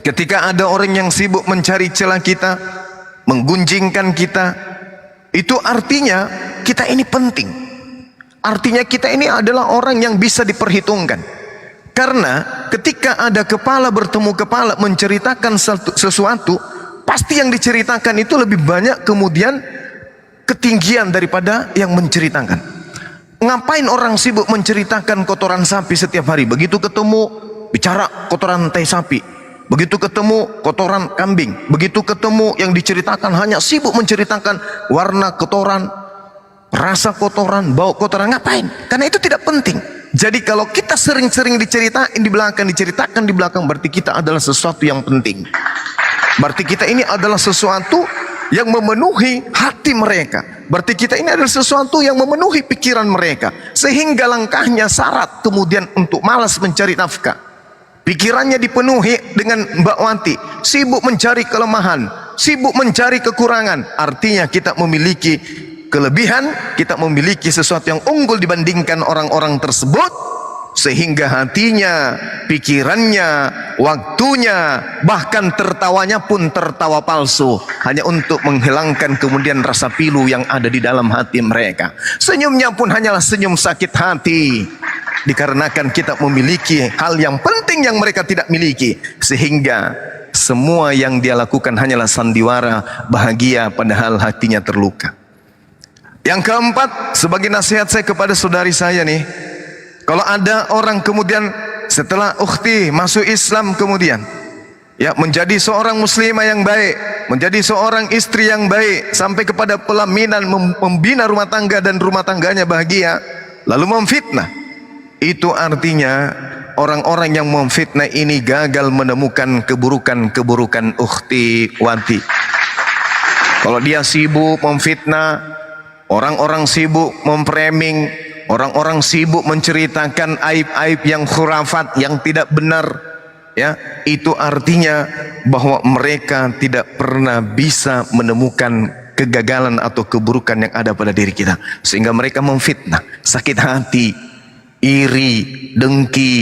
ketika ada orang yang sibuk mencari celah kita, menggunjingkan kita, itu artinya kita ini penting. Artinya kita ini adalah orang yang bisa diperhitungkan. Karena ketika ada kepala bertemu kepala menceritakan sesuatu, pasti yang diceritakan itu lebih banyak kemudian ketinggian daripada yang menceritakan. Ngapain orang sibuk menceritakan kotoran sapi setiap hari? Begitu ketemu bicara kotoran tai sapi, begitu ketemu kotoran kambing, begitu ketemu yang diceritakan hanya sibuk menceritakan warna kotoran, rasa kotoran, bau kotoran. Ngapain? Karena itu tidak penting. Jadi kalau kita sering-sering diceritakan di belakang, berarti kita adalah sesuatu yang penting. Berarti kita ini adalah sesuatu yang memenuhi hati mereka. Berarti kita ini adalah sesuatu yang memenuhi pikiran mereka. Sehingga langkahnya syarat kemudian untuk malas mencari nafkah. Pikirannya dipenuhi dengan Mbak Wanti, sibuk mencari kelemahan, sibuk mencari kekurangan. Artinya kita memiliki kelebihan, kita memiliki sesuatu yang unggul dibandingkan orang-orang tersebut, sehingga hatinya, pikirannya, waktunya, bahkan tertawanya pun tertawa palsu, hanya untuk menghilangkan kemudian rasa pilu yang ada di dalam hati mereka. Senyumnya pun hanyalah senyum sakit hati, dikarenakan kita memiliki hal yang penting yang mereka tidak miliki, sehingga semua yang dia lakukan hanyalah sandiwara bahagia padahal hatinya terluka. Yang keempat, sebagai nasihat saya kepada saudari saya nih, kalau ada orang kemudian setelah ukhti masuk Islam kemudian ya menjadi seorang muslimah yang baik, menjadi seorang istri yang baik, sampai kepada pelaminan, membina rumah tangga dan rumah tangganya bahagia, lalu memfitnah, itu artinya orang-orang yang memfitnah ini gagal menemukan keburukan-keburukan ukhti Wati. Kalau dia sibuk memfitnah, orang-orang sibuk memframing, orang-orang sibuk menceritakan aib-aib yang khurafat, yang tidak benar, ya, itu artinya bahwa mereka tidak pernah bisa menemukan kegagalan atau keburukan yang ada pada diri kita, sehingga mereka memfitnah, sakit hati, iri, dengki,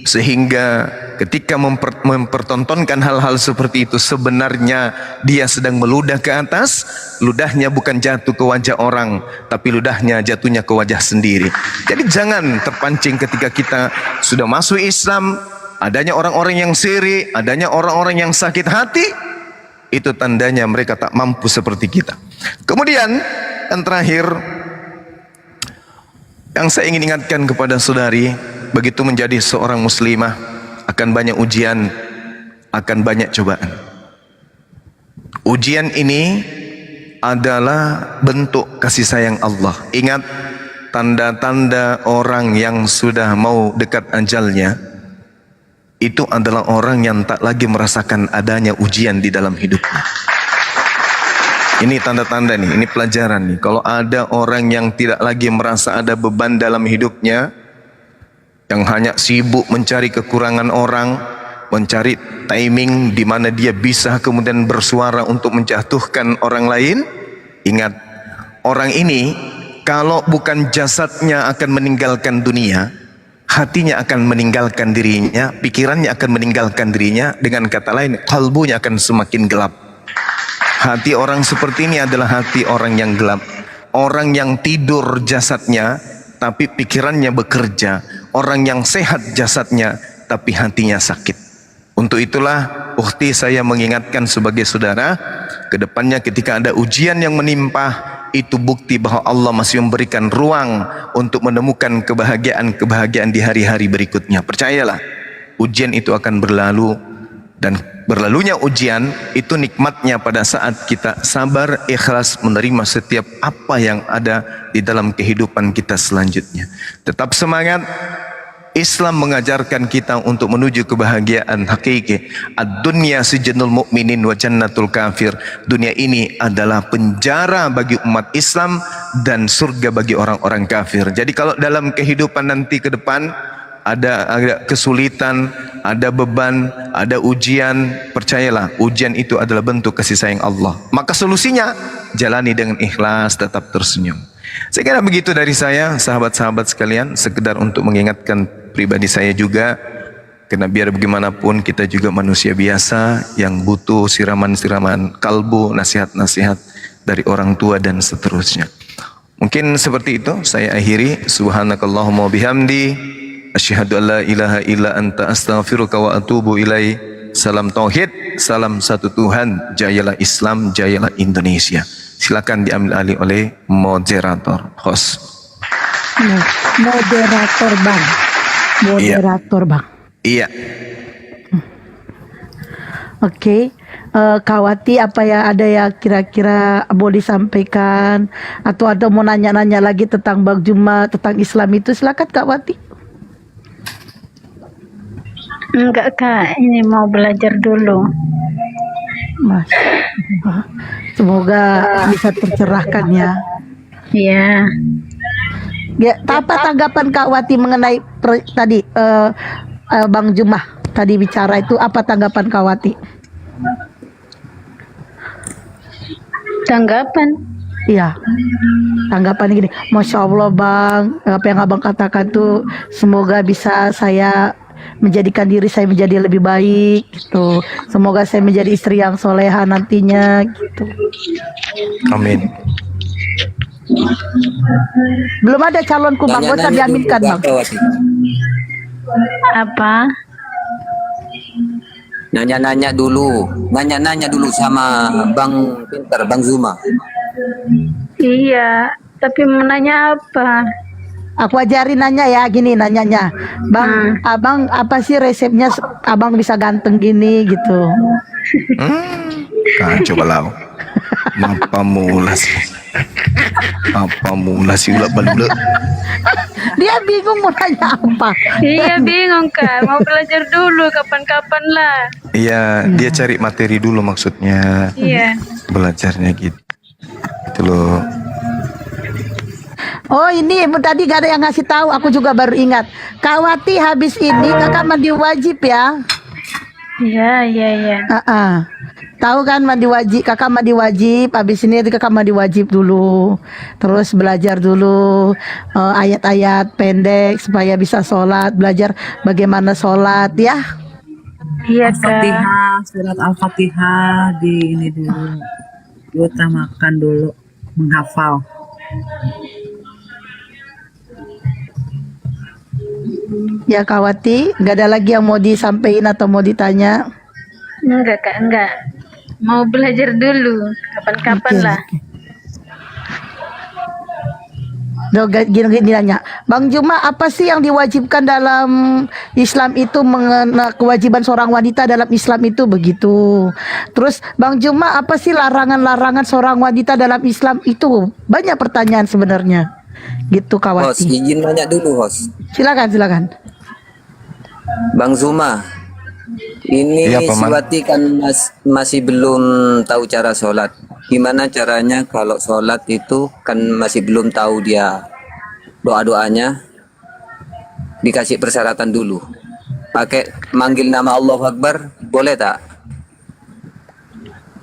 sehingga ketika mempertontonkan hal-hal seperti itu, sebenarnya dia sedang meludah ke atas. Ludahnya bukan jatuh ke wajah orang, tapi ludahnya jatuhnya ke wajah sendiri. Jadi jangan terpancing ketika kita sudah masuk Islam, adanya orang-orang yang syirik, adanya orang-orang yang sakit hati, itu tandanya mereka tak mampu seperti kita. Kemudian yang terakhir, yang saya ingin ingatkan kepada saudari, begitu menjadi seorang muslimah akan banyak ujian, akan banyak cobaan. Ujian ini adalah bentuk kasih sayang Allah. Ingat, tanda-tanda orang yang sudah mau dekat ajalnya itu adalah orang yang tak lagi merasakan adanya ujian di dalam hidupnya. Ini tanda-tanda nih, ini pelajaran nih. Kalau ada orang yang tidak lagi merasa ada beban dalam hidupnya, yang hanya sibuk mencari kekurangan orang, mencari timing di mana dia bisa kemudian bersuara untuk menjatuhkan orang lain, ingat, orang ini kalau bukan jasadnya akan meninggalkan dunia, hatinya akan meninggalkan dirinya, pikirannya akan meninggalkan dirinya. Dengan kata lain, kalbunya akan semakin gelap. Hati orang seperti ini adalah hati orang yang gelap, orang yang tidur jasadnya tapi pikirannya bekerja, orang yang sehat jasadnya tapi hatinya sakit. Untuk itulah ukhti saya mengingatkan sebagai saudara, kedepannya ketika ada ujian yang menimpa, itu bukti bahwa Allah masih memberikan ruang untuk menemukan kebahagiaan-kebahagiaan di hari-hari berikutnya. Percayalah, ujian itu akan berlalu, dan berlalunya ujian itu nikmatnya pada saat kita sabar, ikhlas menerima setiap apa yang ada di dalam kehidupan kita selanjutnya. Tetap semangat. Islam mengajarkan kita untuk menuju kebahagiaan hakiki. Ad-dunya sijnul mu'minin wa jannatul kafir. Dunia ini adalah penjara bagi umat Islam dan surga bagi orang-orang kafir. Jadi kalau dalam kehidupan nanti ke depan ada kesulitan, ada beban, ada ujian, percayalah ujian itu adalah bentuk kasih sayang Allah. Maka solusinya jalani dengan ikhlas, tetap tersenyum. Saya kira begitu dari saya, sahabat-sahabat sekalian, sekedar untuk mengingatkan pribadi saya juga, karena biar bagaimanapun kita juga manusia biasa yang butuh siraman-siraman kalbu, nasihat-nasihat dari orang tua dan seterusnya. Mungkin seperti itu saya akhiri. Subhanakallahumma bihamdi, asyhadu an la ilaha illa anta astaghfiruka wa atubu ilai. Salam tauhid, salam satu Tuhan, jayalah Islam, jayalah Indonesia. Silakan diambil alih oleh moderator, host. Moderator Bang. Moderator Bang. Iya. Oke. Kak Wati, apa ya, ada ya kira-kira mau disampaikan atau ada mau nanya-nanya lagi tentang Bang Juma, tentang Islam itu, silakan Kak Wati. Enggak Kak, ini mau belajar dulu. Mas, semoga bisa tercerahkan ya. Iya. Ya, apa tanggapan Kak Wati mengenai tadi Bang Jumah tadi bicara itu, apa tanggapan Kak Wati? Tanggapan? Iya, tanggapan gini, Masya Allah Bang, apa yang Abang katakan tuh semoga bisa saya menjadikan diri saya menjadi lebih baik gitu. Semoga saya menjadi istri yang soleha nantinya gitu. Amin. Belum ada calonku Bang, gak usah Nanya-nanya dulu diaminkan Bang. berapa, Wati? Apa? Nanya-nanya dulu sama Bang Pintar, Bang Zuma. Iya, tapi mau nanya apa? Aku ajarin nanya ya, gini nanyanya. Bang, abang apa sih resepnya abang bisa ganteng gini gitu. Kacau balau. Apa mula sih? Apa mula sih ulah balula? Dia bingung mau nanya apa. Iya bingung Kak, mau belajar dulu kapan-kapan lah. Iya, dia cari materi dulu maksudnya. Iya. Belajarnya gitu. Itu loh. Oh ini tadi gak ada yang ngasih tahu, aku juga baru ingat. Kak Wati habis ini kakak mandi wajib ya. Iya. Tahu kan mandi wajib, kakak mandi wajib. Habis ini kakak mandi wajib dulu. Terus belajar dulu ayat-ayat pendek supaya bisa sholat. Belajar bagaimana sholat ya. Iya Kak. Al-Fatihah, surat Al-Fatihah di ini dulu. Diutamakan dulu menghafal. Ya Kak Wati, nggak ada lagi yang mau disampaikan atau mau ditanya? Enggak Kak, enggak. Mau belajar dulu, kapan-kapan Oke, lah. Gini nanya, Bang Juma, apa sih yang diwajibkan dalam Islam itu, mengenai kewajiban seorang wanita dalam Islam itu begitu. Terus Bang Juma, apa sih larangan-larangan seorang wanita dalam Islam itu? Banyak pertanyaan sebenarnya. Gitu Kak Host, Wati. izin nanya dulu, host. Silakan. Bang Zuma, ini Iya, si Paman. Wati kan masih belum tahu cara sholat. Gimana caranya kalau sholat itu kan masih belum tahu dia doa-doanya, dikasih persyaratan dulu. Pakai manggil nama Allahu Akbar, boleh tak?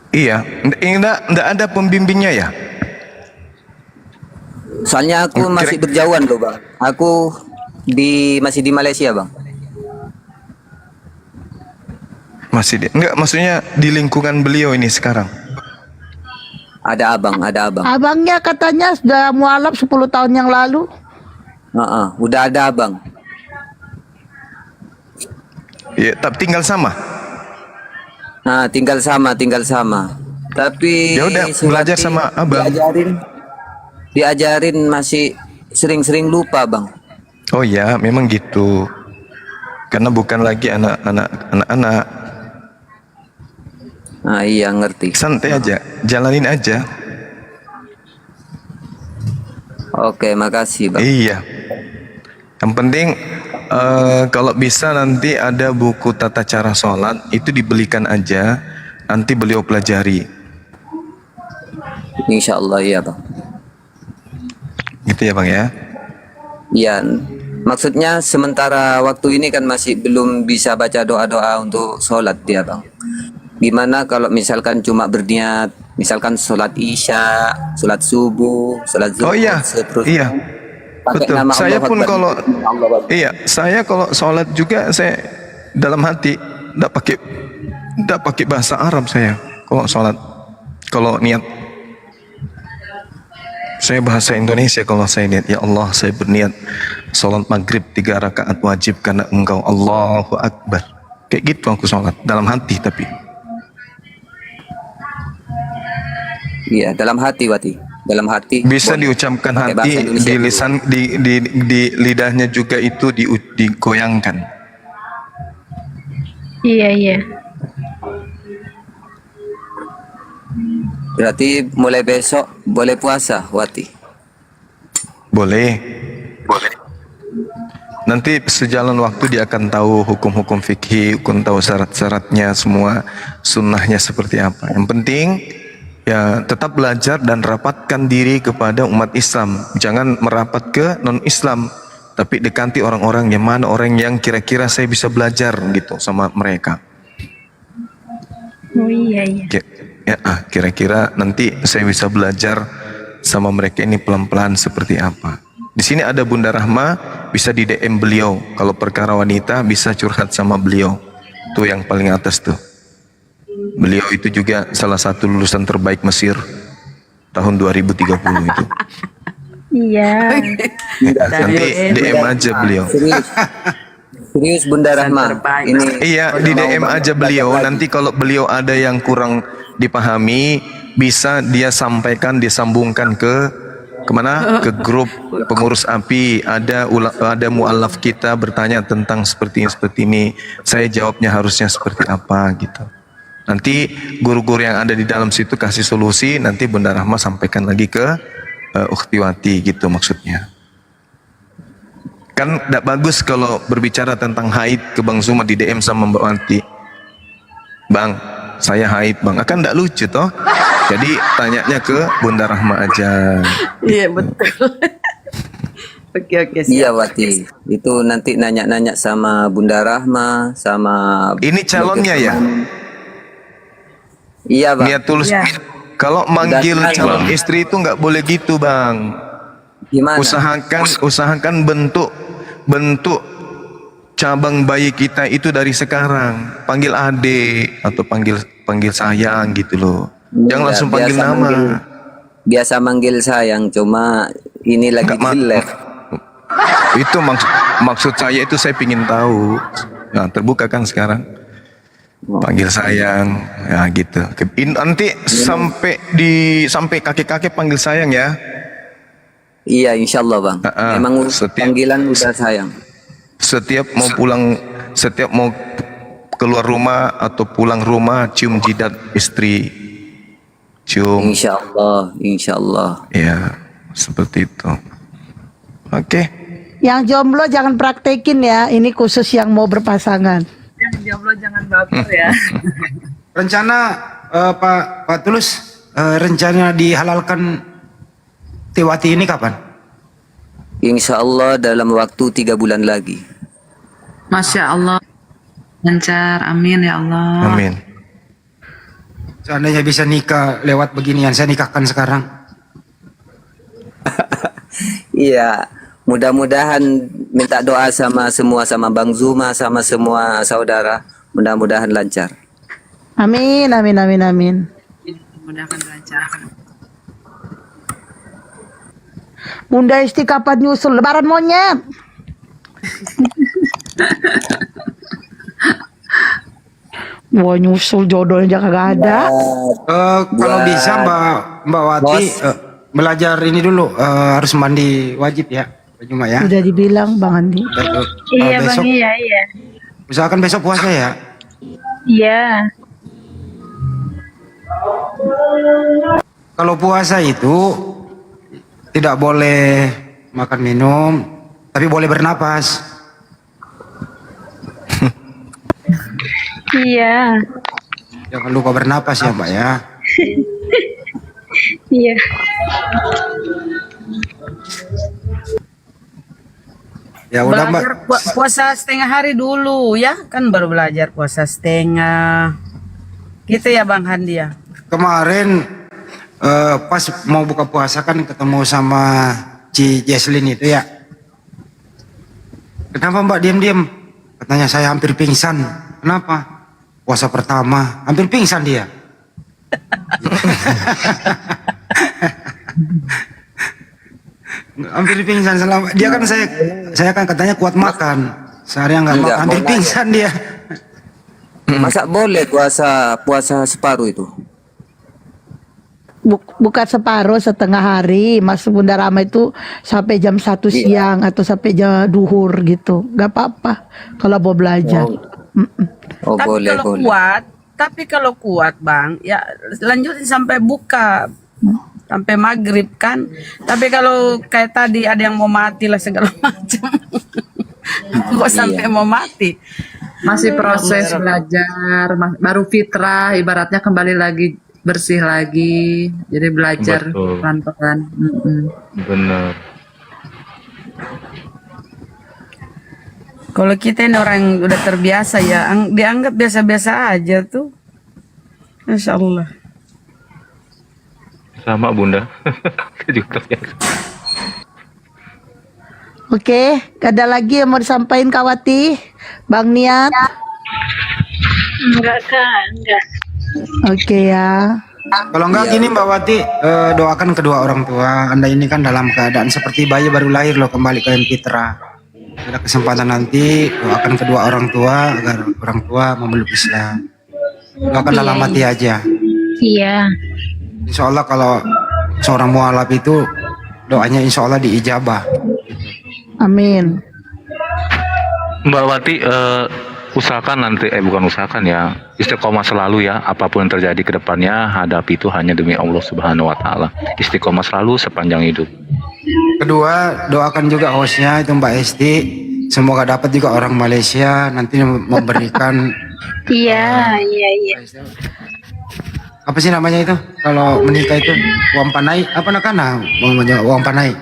Iya, enggak ada pembimbingnya ya? Soalnya aku masih berjauhan loh bang. Aku masih di Malaysia bang. Enggak, maksudnya di lingkungan beliau ini sekarang. Ada abang. Abangnya katanya sudah mualaf 10 tahun yang lalu. Udah ada abang. Ya, tapi tinggal sama. Nah, tinggal sama. Tapi Ya udah, si belajar Wati sama abang. Diajarin masih sering-sering lupa bang. Oh ya, memang gitu. Karena bukan lagi anak-anak. Nah, iya ngerti. Santai aja, jalanin aja. Oke, makasih bang. Iya. Yang penting kalau bisa nanti ada buku tata cara sholat itu dibelikan aja. Nanti beliau pelajari. Insya Allah iya bang. Gitu ya bang ya. Iya. Maksudnya sementara waktu ini kan masih belum bisa baca doa-doa untuk sholat dia bang. Gimana kalau misalkan cuma berniat, misalkan sholat isya, sholat subuh, sholat zuhur, Oh iya, seterusnya. iya. Pakai Betul. nama Saya Allah pun Akbar. kalau Allah Akbar. iya, saya kalau sholat juga saya dalam hati tidak pakai bahasa Arab saya kalau sholat. Kalau niat saya bahasa Indonesia kalau saya niat, ya Allah saya berniat sholat maghrib 3 rakaat wajib karena Engkau, Allahu Akbar. Kayak gitu aku sholat dalam hati tapi. Iya, dalam hati Wati. Dalam hati. Bisa boleh. diucapkan Pakai hati bahasa Indonesia di dulu. lisan di lidahnya juga itu digoyangkan. Iya. Berarti mulai besok boleh puasa Wati. Boleh. Nanti sejalan waktu dia akan tahu hukum-hukum fikih, akan tahu syarat-syaratnya semua, sunnahnya seperti apa. Yang penting ya tetap belajar dan rapatkan diri kepada umat Islam. Jangan merapat ke non-Islam, tapi dekati orang-orang yang mana orang yang kira-kira saya bisa belajar gitu sama mereka. Oh iya. Kira-kira nanti saya bisa belajar sama mereka ini pelan-pelan seperti apa. Di sini ada Bunda Rahma, bisa di DM beliau. Kalau perkara wanita bisa curhat sama beliau. Tuh yang paling atas tuh. Beliau itu juga salah satu lulusan terbaik Mesir tahun 2030 itu. Iya. Nanti DM aja beliau. Serius Bunda Rahma. Ini Iya, di DM aja beliau. Nanti kalau beliau ada yang kurang dipahami, bisa dia sampaikan, disambungkan ke kemana? Ke grup pengurus API. Ada mualaf kita bertanya tentang seperti ini. Saya jawabnya harusnya seperti apa gitu. Nanti guru-guru yang ada di dalam situ kasih solusi. Nanti Bunda Rahma sampaikan lagi ke Ukhtiwati gitu maksudnya. Kan tidak bagus kalau berbicara tentang haid ke Bang Zuma di DM sama Mbak Wanti. Bang, saya haid bang. Kan tidak lucu toh. Jadi tanyanya ke Bunda Rahma aja. Iya betul. Oke siap. iya Wati. Itu nanti nanya-nanya sama Bunda Rahma, sama Ini calonnya ya? Iya Bang. Niat tulus. Iya. Kalau manggil Dan- calon istri itu nggak boleh gitu bang. Gimana? Usahakan bentuk cabang bayi kita itu dari sekarang. Panggil adik atau panggil sayang gitu loh. Jangan langsung panggil biasa nama. Biasa manggil sayang, cuma ini lagi Enggak, jelek. Itu maksud saya itu saya pingin tahu. Nah, terbuka kan sekarang. Panggil sayang, ya gitu. Nanti sampai kakek-kakek panggil sayang ya. Iya, insya Allah Bang. Memang panggilan udah sayang. Setiap mau keluar rumah atau pulang rumah cium jidat istri. Cium. Insya Allah. Ya, seperti itu. Oke. Yang jomblo jangan praktekin ya. Ini khusus yang mau berpasangan. Yang jomblo jangan baper ya. Rencana Pak Tulus, rencana dihalalkan Tiwati ini kapan? Insya Allah dalam waktu 3 bulan lagi. Masya Allah. Lancar, amin ya Allah. Amin. Seandainya bisa nikah lewat beginian, saya nikahkan sekarang. Iya, mudah-mudahan minta doa sama Bang Zuma, sama semua saudara. Mudah-mudahan lancar. Amin, amin, amin, amin. Mudah-mudahan lancar. Bunda Isti kapan nyusul lebaran monyet? Wah nyusul jodohnya kagak ada. Kalau bisa Mbak Wati belajar ini dulu, harus mandi wajib ya, cuma ya. Udah dibilang Bang Andi. Iya Bang, Besok, iya. usahakan besok puasa ya. Iya. Kalau puasa itu tidak boleh makan minum, tapi boleh bernapas. Iya. Jangan lupa bernapas ya Mbak ya. Iya. Ya udah Mbak. Belajar puasa setengah hari dulu ya, kan baru belajar puasa setengah. Gitu ya Bang Handi ya. Kemarin pas mau buka puasa kan ketemu sama Ci Jesslyn itu ya. Kenapa Mbak diam-diam? Katanya saya hampir pingsan. Kenapa? Puasa pertama hampir pingsan dia. Hampir pingsan selama dia kan saya kan katanya kuat makan. Sehari nggak makan Enggak, hampir mau nanya. pingsan dia. Masa boleh puasa separuh itu? Bukan separuh, setengah hari. Mas Bunda Rama itu sampai jam 1 siang atau sampai jam duhur gitu. Gak apa-apa kalau mau belajar. Oh Tapi boleh kalau boleh. tapi kalau kuat Bang, ya lanjutin sampai buka. Sampai maghrib kan. Tapi kalau kayak tadi ada yang mau mati lah segala macam. Kok sampai mau mati? Masih proses belajar, baru fitrah, ibaratnya kembali lagi bersih lagi. Jadi belajar Betul. pelan-pelan. Benar. Kalau kita ini orang udah terbiasa ya, dianggap biasa-biasa aja tuh. Masya Allah. Sama Bunda. Juga terbiasa. Oke, ada lagi yang mau disampaikan Kak Wati? Bang Niat? Enggak Kak, enggak. Oke ya. Kalau enggak gini Mbak Wati, doakan kedua orang tua. Anda ini kan dalam keadaan seperti bayi baru lahir loh, kembali ke fitrah. Ada kesempatan nanti doakan kedua orang tua agar orang tua memeluk Islam. Doakan dalam hati aja. Iya. Insya Allah kalau seorang mualaf itu doanya insya Allah diijabah. Amin. Mbak Wati, usahakan nanti, bukan usahakan ya, istiqomah selalu ya, apapun yang terjadi ke depannya, hadapi itu hanya demi Allah Subhanahu wa Ta'ala. Istiqomah selalu sepanjang hidup. Kedua, doakan juga hostnya itu Mbak Esti. Semoga dapat juga orang Malaysia nanti memberikan Iya. apa sih namanya itu? Kalau menikah itu uang panai, apa nakana? Uang panai.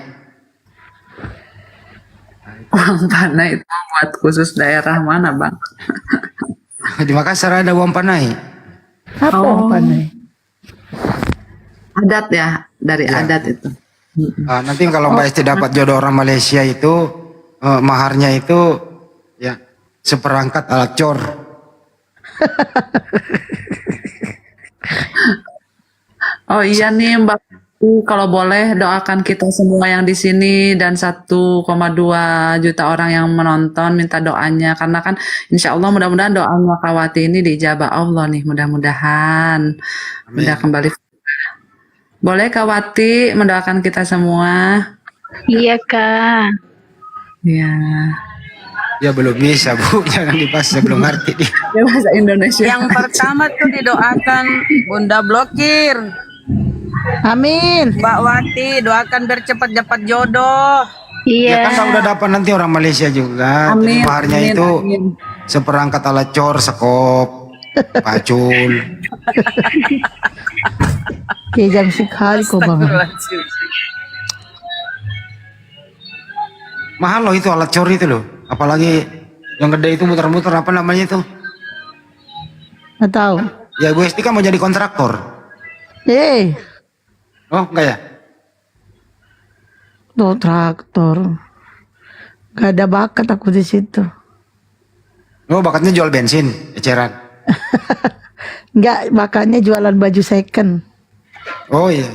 Uang panai itu buat khusus daerah mana, Bang? Di Makassar ada uang panai. Apa Oh. pandai? Adat ya, dari Ya. adat itu. Nanti kalau Mbak Esti dapat jodoh orang Malaysia itu maharnya itu ya seperangkat alat cor. Oh iya nih Mbak, kalau boleh doakan kita semua yang di sini dan 1,2 juta orang yang menonton, minta doanya karena kan insya Allah mudah-mudahan doanya Kak Wati ini diijabah Allah nih, mudah-mudahan udah kembali. Boleh Kak Wati mendoakan kita semua? Iya Kak. Ya. Ya belum bisa Bu, jangan dibahas sebelum ngerti dia. Ya bahasa Indonesia. Yang pertama tuh didoakan Bunda Blokir. Amin. Mbak Wati doakan biar cepat-cepat jodoh. Ya Iya. kan udah dapat nanti orang Malaysia juga. Amin, Jadi maharnya amin, itu amin. seperangkat alat cor, sekop, pacul. Kejam sekali kok Bang. Astagfirullahaladzim. Mahal loh itu alat cor itu loh. Apalagi yang gede itu muter-muter apa namanya itu? Nggak tahu. Ya Bu Esti kan mau jadi kontraktor. Oh enggak ya? Tuh traktor. Gak ada bakat aku di situ. Oh bakatnya jual bensin, eceran. Enggak, bakatnya jualan baju second. Oh iya.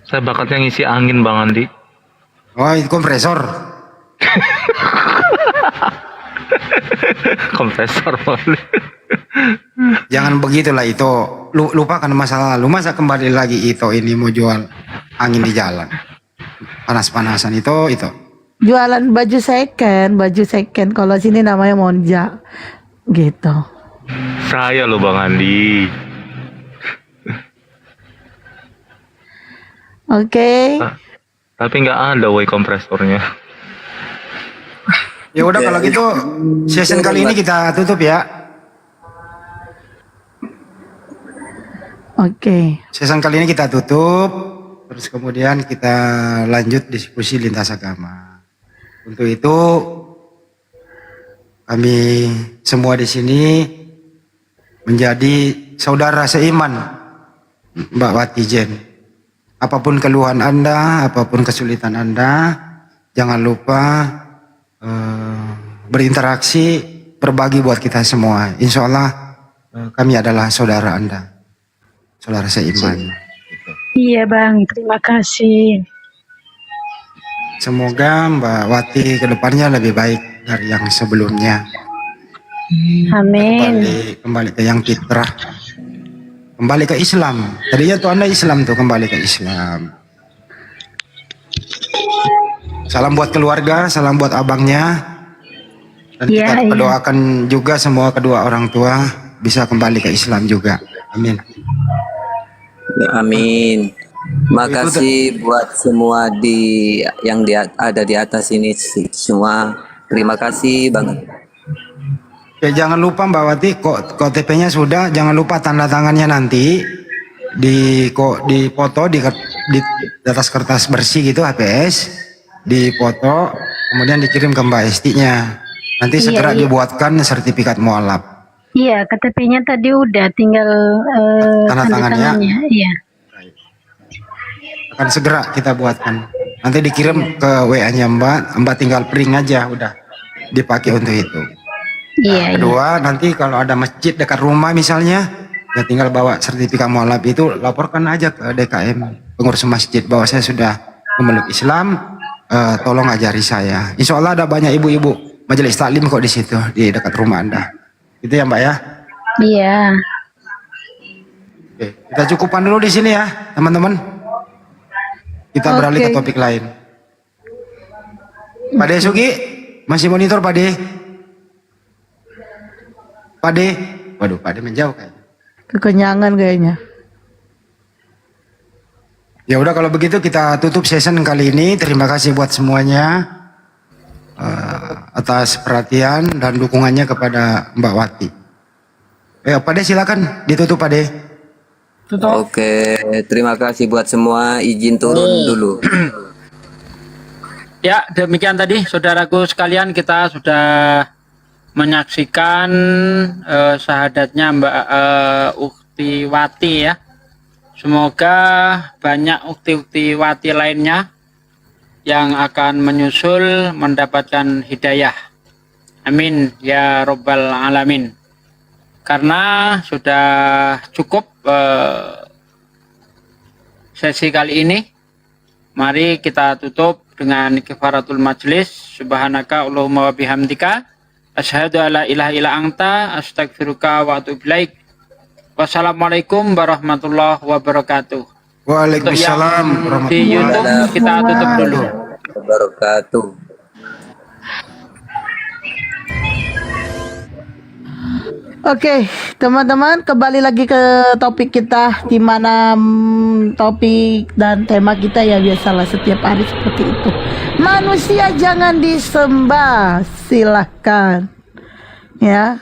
Saya bakatnya ngisi angin Bang Andi. Oh itu kompresor. Kompresor boleh. Jangan begitulah itu. Lupakan masa lalu. Masa kembali lagi itu ini mau jual angin di jalan. Panas-panasan itu. Jualan baju second. Kalau sini namanya monja. Gitu. Saya loh Bang Andi. Oke. Tapi nggak ada woi kompresornya. Ya udah kalau gitu season kali ini kita tutup ya. Oke. Season kali ini kita tutup. Terus kemudian kita lanjut diskusi lintas agama. Untuk itu kami semua di sini menjadi saudara seiman Mbak Wati Jen. Apapun keluhan Anda, apapun kesulitan Anda, jangan lupa berinteraksi, berbagi buat kita semua. Insya Allah kami adalah saudara Anda, saudara seiman. Iya Bang, terima kasih. Semoga Mbak Wati kedepannya lebih baik dari yang sebelumnya. Amin. Kembali ke yang fitrah. Kembali ke Islam. Tadinya tuh Anda Islam tuh, kembali ke Islam. Salam buat keluarga, salam buat abangnya. Dan Iya, kita iya. doakan juga semua kedua orang tua bisa kembali ke Islam juga. Amin. Amin. Makasih buat semua yang ada di atas ini semua. Terima kasih banget. Oke, jangan lupa Mbak Wati, kok KTP-nya sudah, jangan lupa tanda tangannya nanti di foto di atas kertas bersih gitu HPS, di foto kemudian dikirim ke Mbak Esti-nya. Nanti Iya, segera iya. dibuatkan sertifikat mualaf. Iya, KTP-nya tadi udah, tinggal Tanda tanda tangannya. tangannya. Iya. Akan segera kita buatkan. Nanti dikirim ke WA-nya Mbak tinggal print aja, udah dipakai untuk itu. Iya, iya. Kedua, nanti kalau ada masjid dekat rumah misalnya, ya tinggal bawa sertifikat mualaf itu, laporkan aja ke DKM pengurus masjid bahwa saya sudah memeluk Islam, tolong ajari saya. Insya Allah ada banyak ibu-ibu majelis taklim kok di situ di dekat rumah Anda. Itu ya Mbak ya. Iya. Oke, kita cukupkan dulu di sini ya teman-teman. Kita beralih ke Oke. topik lain. Pak De Sugi, masih monitor Pak De? Pak De, waduh Pak De menjauh kayaknya. Kekenyangan kayaknya. Ya udah kalau begitu kita tutup session kali ini. Terima kasih buat semuanya atas perhatian dan dukungannya kepada Mbak Wati. Pak De silakan ditutup Pak De. Oke, terima kasih buat semua. Izin turun dulu. Ya, demikian tadi saudaraku sekalian, kita sudah menyaksikan syahadatnya Mbak Ukti Wati ya. Semoga banyak ukti-ukti Wati lainnya yang akan menyusul mendapatkan hidayah. Amin ya robbal alamin. Karena sudah cukup sesi kali ini, mari kita tutup dengan kifaratul majlis. Subhanaka Allahumma wa bihamdika asyhadu alla ilaha illa anta astaghfiruka wa atubu ilaik. Wassalamualaikum warahmatullahi wabarakatuh. Waalaikumsalam Di YouTube kita tutup dulu. Wabarakatuh. Oke, teman-teman, kembali lagi ke topik kita, di mana topik dan tema kita ya biasalah setiap hari seperti itu. Manusia jangan disembah, silahkan ya.